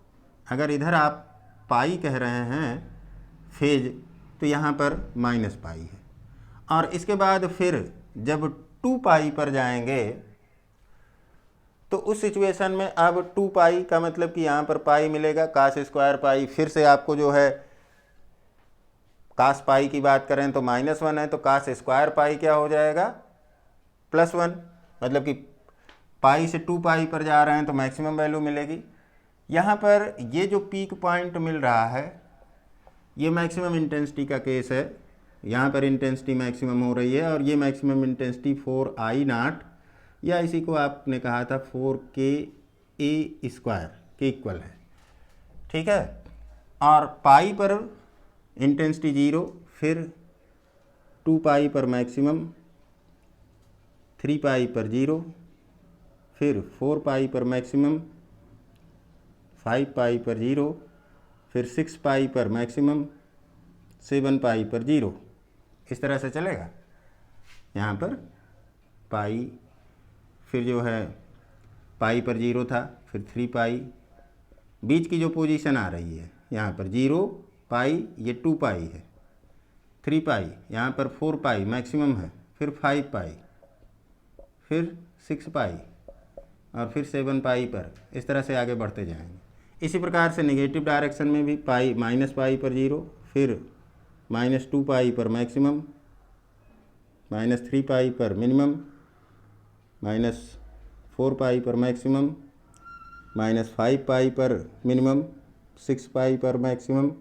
अगर इधर आप पाई कह रहे हैं फेज, तो यहाँ पर माइनस पाई है। और इसके बाद फिर जब 2 पाई पर जाएंगे तो उस सिचुएशन में अब 2 पाई का मतलब कि यहाँ पर पाई मिलेगा, कास स्क्वायर पाई, फिर से आपको जो है कास पाई की बात करें तो -1 है, तो कास स्क्वायर पाई क्या हो जाएगा? +1। मतलब कि पाई से 2 पाई पर जा रहे हैं तो मैक्सिमम वैल्यू मिलेगी। यहाँ पर ये जो पीक पॉइंट मिल रहा है ये मैक्सिमम इंटेंसिटी का केस है। यहाँ पर इंटेंसिटी मैक्सिमम हो रही है और ये मैक्सिमम इंटेंसिटी 4I0 या इसी को आपने कहा था 4KA² के इक्वल है, ठीक है। और पाई पर इंटेंसिटी 0, फिर 2 पाई पर मैक्सिमम, 3 पाई पर 0, फिर 4 पाई पर मैक्सिमम, 5 पाई पर 0, फिर 6 पाई पर मैक्सिमम, 7 पाई पर 0। इस तरह से चलेगा। यहाँ पर पाई, फिर जो है पाई पर 0 था, फिर 3 पाई, बीच की जो पोजीशन आ रही है यहाँ पर 0 पाई, ये 2 पाई है, 3 पाई, यहाँ पर 4 पाई मैक्सिमम है, फिर 5 पाई, फिर 6 पाई और फिर 7 पाई पर। इस तरह से आगे बढ़ते जाएंगे। इसी प्रकार से नेगेटिव डायरेक्शन में भी पाई, -पाई पर 0, फिर -2 पाई पर मैक्सिमम, -3 पाई पर मिनिमम, -4 पाई पर मैक्सिमम, -5 पाई पर मिनिमम, 6 पाई पर मैक्सिमम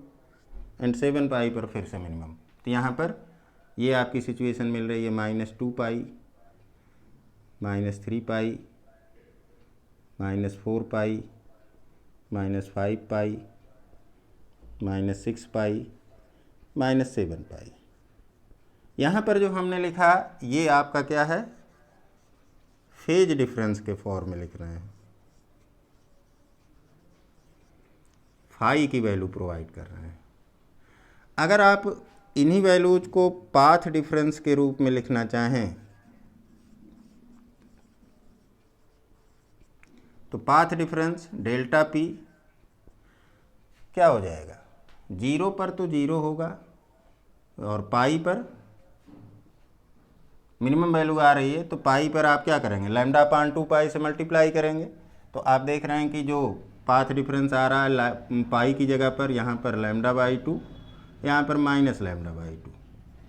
एंड 7 पाई पर फिर से मिनिमम। तो यहाँ पर ये आपकी सिचुएशन मिल रही है -2 पाई, -3 पाई, -4 पाई, -5 पाई, -6 पाई, -7 पाई। यहाँ पर जो हमने लिखा ये आपका क्या है? फेज डिफरेंस के फॉर्म में लिख रहे हैं, फाई की वैल्यू प्रोवाइड कर रहे हैं। अगर आप इन्हीं वैल्यूज को पाथ डिफरेंस के रूप में लिखना चाहें तो पाथ डिफरेंस डेल्टा पी क्या हो जाएगा? 0 पर तो 0 होगा और पाई पर मिनिमम वैल्यू आ रही है, तो पाई पर आप क्या करेंगे? λ/2 पाई से मल्टीप्लाई करेंगे। तो आप देख रहे हैं कि जो पाथ डिफरेंस आ रहा है पाई की जगह पर यहाँ पर λ/2, यहाँ पर -λ/2,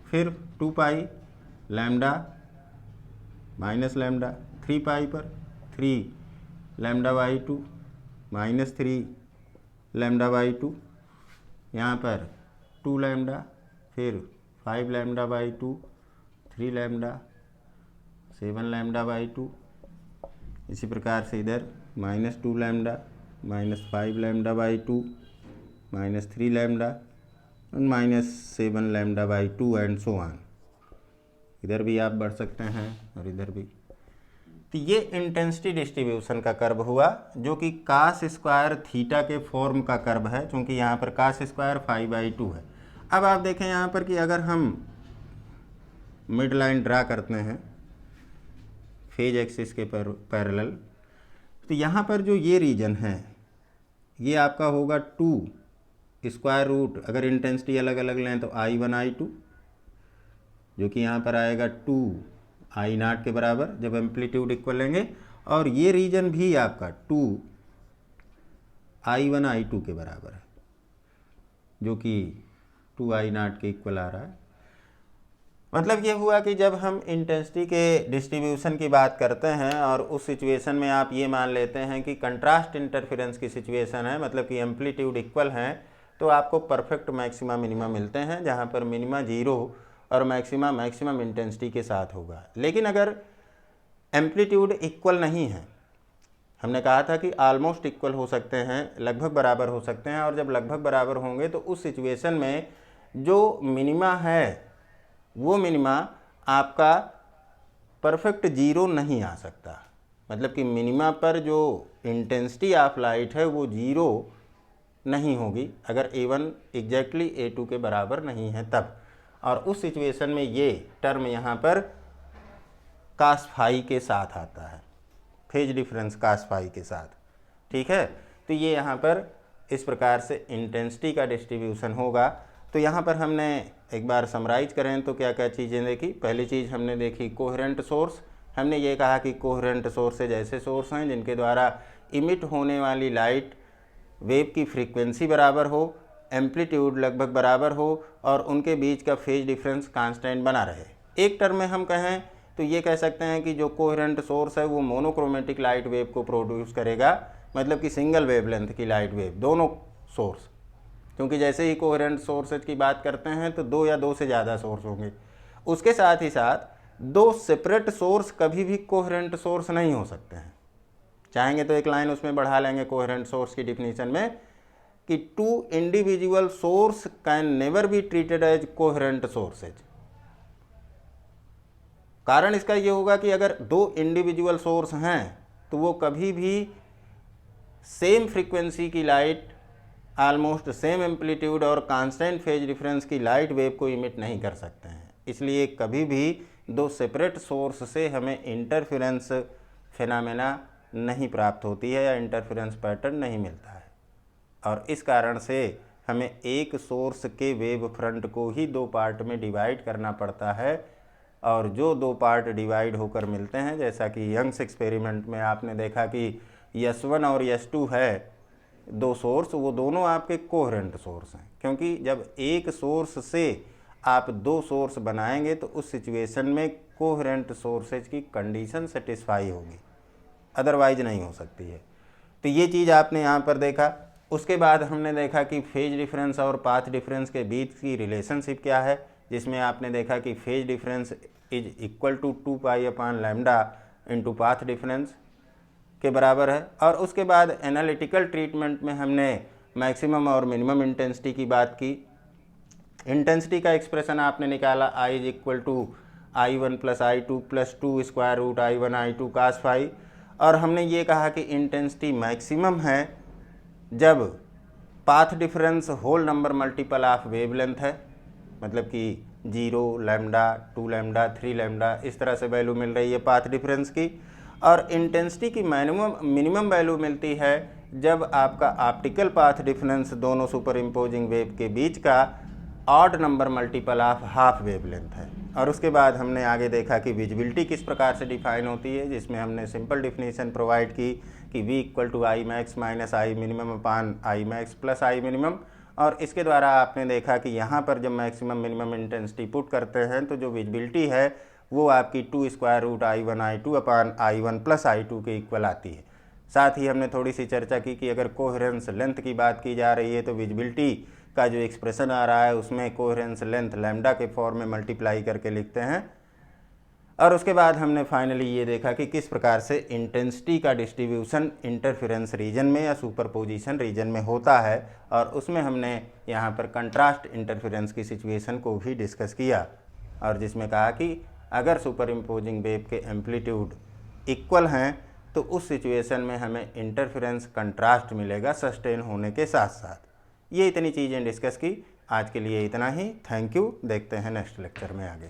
फिर 2 पाई लैम्डा -λ, 3 पाई पर 3 λ/2 -3 λ/2, यहाँ पर 2 लैम्डा, फिर 5 λ/2, 3 लैम्डा, 7 λ/2। इसी प्रकार से इधर -2 लैम्डा, -5 λ/2, -3 लैम्डा और -7 λ/2 एंड सो ऑन। इधर भी आप बढ़ सकते हैं और इधर भी। तो ये इंटेंसिटी डिस्ट्रीब्यूशन का कर्व हुआ जो कि कास स्क्वायर थीटा के फॉर्म का कर्व है, क्योंकि यहाँ पर कास स्क्वायर 5/2 है। अब आप देखें यहाँ पर कि अगर हम मिड लाइन ड्रा करते हैं फेज एक्सिस के पैरेलल, तो यहाँ पर जो ये रीजन है ये आपका होगा 2 स्क्वायर रूट, अगर इंटेंसिटी अलग अलग लें तो I1 I2, जो कि यहाँ पर आएगा 2I0 के बराबर जब एम्पलीट्यूड इक्वल लेंगे, और ये रीजन भी आपका 2I1 I2 के बराबर है, जो कि 2I0 के इक्वल आ रहा है। मतलब ये हुआ कि जब हम इंटेंसिटी के डिस्ट्रीब्यूशन की बात करते हैं और उस सिचुएशन में आप ये मान लेते हैं कि कंट्रास्ट इंटरफेरेंस की सिचुएशन है, मतलब कि एम्पलीट्यूड इक्वल हैं, तो आपको परफेक्ट मैक्सिमा मिनिमा मिलते हैं, जहाँ पर मिनिमा 0 और मैक्सिमा मैक्सिमम इंटेंसिटी के साथ होगा। लेकिन अगर एम्पलीट्यूड इक्वल नहीं है। हमने कहा था कि ऑलमोस्ट इक्वल हो सकते हैं, लगभग बराबर हो सकते हैं, और जब लगभग बराबर होंगे तो उस सिचुएशन में जो मिनिमा है वो मिनिमा आपका परफेक्ट जीरो नहीं आ सकता। मतलब कि मिनिमा पर जो इंटेंसिटी ऑफ लाइट है वो जीरो नहीं होगी अगर A1 एग्जैक्टली A2 के बराबर नहीं है तब। और उस सिचुएशन में ये टर्म यहाँ पर कास फाई के साथ आता है, फेज डिफरेंस कास फाई के साथ। ठीक है, तो ये यहाँ पर इस प्रकार से इंटेंसिटी का डिस्ट्रीब्यूशन होगा। तो यहाँ पर हमने एक बार समराइज करें तो क्या क्या चीज़ें देखी। पहली चीज़ हमने देखी कोहेरेंट सोर्स। हमने ये कहा कि कोहेरेंट सोर्सेज ऐसे सोर्स हैं जिनके द्वारा इमिट होने वाली लाइट वेव की फ्रीक्वेंसी बराबर हो, एम्पलीट्यूड लगभग बराबर हो और उनके बीच का फेज डिफरेंस कांस्टेंट बना रहे। एक टर्म में हम कहें तो ये कह सकते हैं कि जो कोहेरेंट सोर्स है वो मोनोक्रोमेटिक लाइट वेव को प्रोड्यूस करेगा, मतलब कि सिंगल वेवलेंथ की लाइट वेव, दोनों सोर्स। क्योंकि जैसे ही कोहेरेंट सोर्सेज की बात करते हैं तो दो या दो से ज़्यादा सोर्स होंगे। उसके साथ ही साथ दो सेपरेट सोर्स कभी भी कोहेरेंट सोर्स नहीं हो सकते हैं। चाहेंगे तो एक लाइन उसमें बढ़ा लेंगे कोहेरेंट सोर्स की डिफिनीशन में कि two individual source can never be treated as coherent sources. कारण इसका ये होगा कि अगर दो इंडिविजुअल सोर्स हैं तो वो कभी भी सेम फ्रीक्वेंसी की लाइट, ऑलमोस्ट सेम एम्पलीट्यूड और कांस्टेंट फेज डिफरेंस की लाइट वेव को इमिट नहीं कर सकते हैं। इसलिए कभी भी दो सेपरेट सोर्स से हमें इंटरफेरेंस फिनोमेना नहीं प्राप्त होती है या इंटरफेरेंस पैटर्न नहीं मिलता है। और इस कारण से हमें एक सोर्स के वेव फ्रंट को ही दो पार्ट में डिवाइड करना पड़ता है, और जो दो पार्ट डिवाइड होकर मिलते हैं, जैसा कि यंग्स एक्सपेरिमेंट में आपने देखा कि S1 और S2 है दो सोर्स, वो दोनों आपके कोहेरेंट सोर्स हैं। क्योंकि जब एक सोर्स से आप दो सोर्स बनाएंगे तो उस सिचुएशन में कोहेरेंट सोर्सेज की कंडीशन सेटिस्फाई होगी, अदरवाइज नहीं हो सकती है। तो ये चीज़ आपने यहाँ पर देखा। उसके बाद हमने देखा कि फेज डिफरेंस और पाथ डिफरेंस के बीच की रिलेशनशिप क्या है, जिसमें आपने देखा कि phase difference is equal to 2 pi upon lambda into path difference के बराबर है। और उसके बाद एनालिटिकल ट्रीटमेंट में हमने मैक्सिमम और मिनिमम इंटेंसिटी की बात की। इंटेंसिटी का एक्सप्रेशन आपने निकाला I is equal to I1 plus I2 plus 2 square root I1 I2 cos phi. और हमने ये कहा कि इंटेंसिटी मैक्सिमम है जब path difference whole number multiple of wavelength है, मतलब कि 0, लैम्डा, 2 लैम्डा, 3 लैम्डा, इस तरह से वैल्यू मिल रही है पाथ डिफरेंस की। और इंटेंसिटी की मिनिमम वैल्यू मिलती है जब आपका ऑप्टिकल पाथ डिफरेंस दोनों सुपर इम्पोजिंग वेव के बीच का odd number multiple of half wavelength है। और उसके बाद हमने आगे देखा कि विजिबिलिटी किस प्रकार से डिफाइन होती है, जिसमें हमने सिंपल डिफिनीशन प्रोवाइड की कि V equal to I max minus I minimum upon I max plus I minimum. और इसके द्वारा आपने देखा कि यहाँ पर जब मैक्सिमम मिनिमम इंटेंसिटी पुट करते हैं तो जो विजिबिलिटी है वो आपकी 2 square root I1 I2 upon I1 plus I2 के इक्वल आती है। साथ ही हमने थोड़ी सी चर्चा की कि अगर कोहेरेंस लेंथ की बात की जा रही है तो विजिबिलिटी का जो एक्सप्रेशन आ रहा है उसमें कोहेरेंस लेंथ लैम्डा के फॉर्म में मल्टीप्लाई करके लिखते हैं। और उसके बाद हमने फाइनली ये देखा कि किस प्रकार से इंटेंसिटी का डिस्ट्रीब्यूशन इंटरफेरेंस रीजन में या सुपरपोजिशन रीजन में होता है, और उसमें हमने यहाँ पर कंट्रास्ट इंटरफेरेंस की सिचुएशन को भी डिस्कस किया, और जिसमें कहा कि अगर सुपर इम्पोजिंग वेव के एम्पलीट्यूड इक्वल हैं तो उस सिचुएशन में हमें इंटरफेरेंस कंट्रास्ट मिलेगा सस्टेन होने के साथ साथ। ये इतनी चीज़ें डिस्कस की। आज के लिए इतना ही। Thank you. देखते हैं नेक्स्ट लेक्चर में आगे।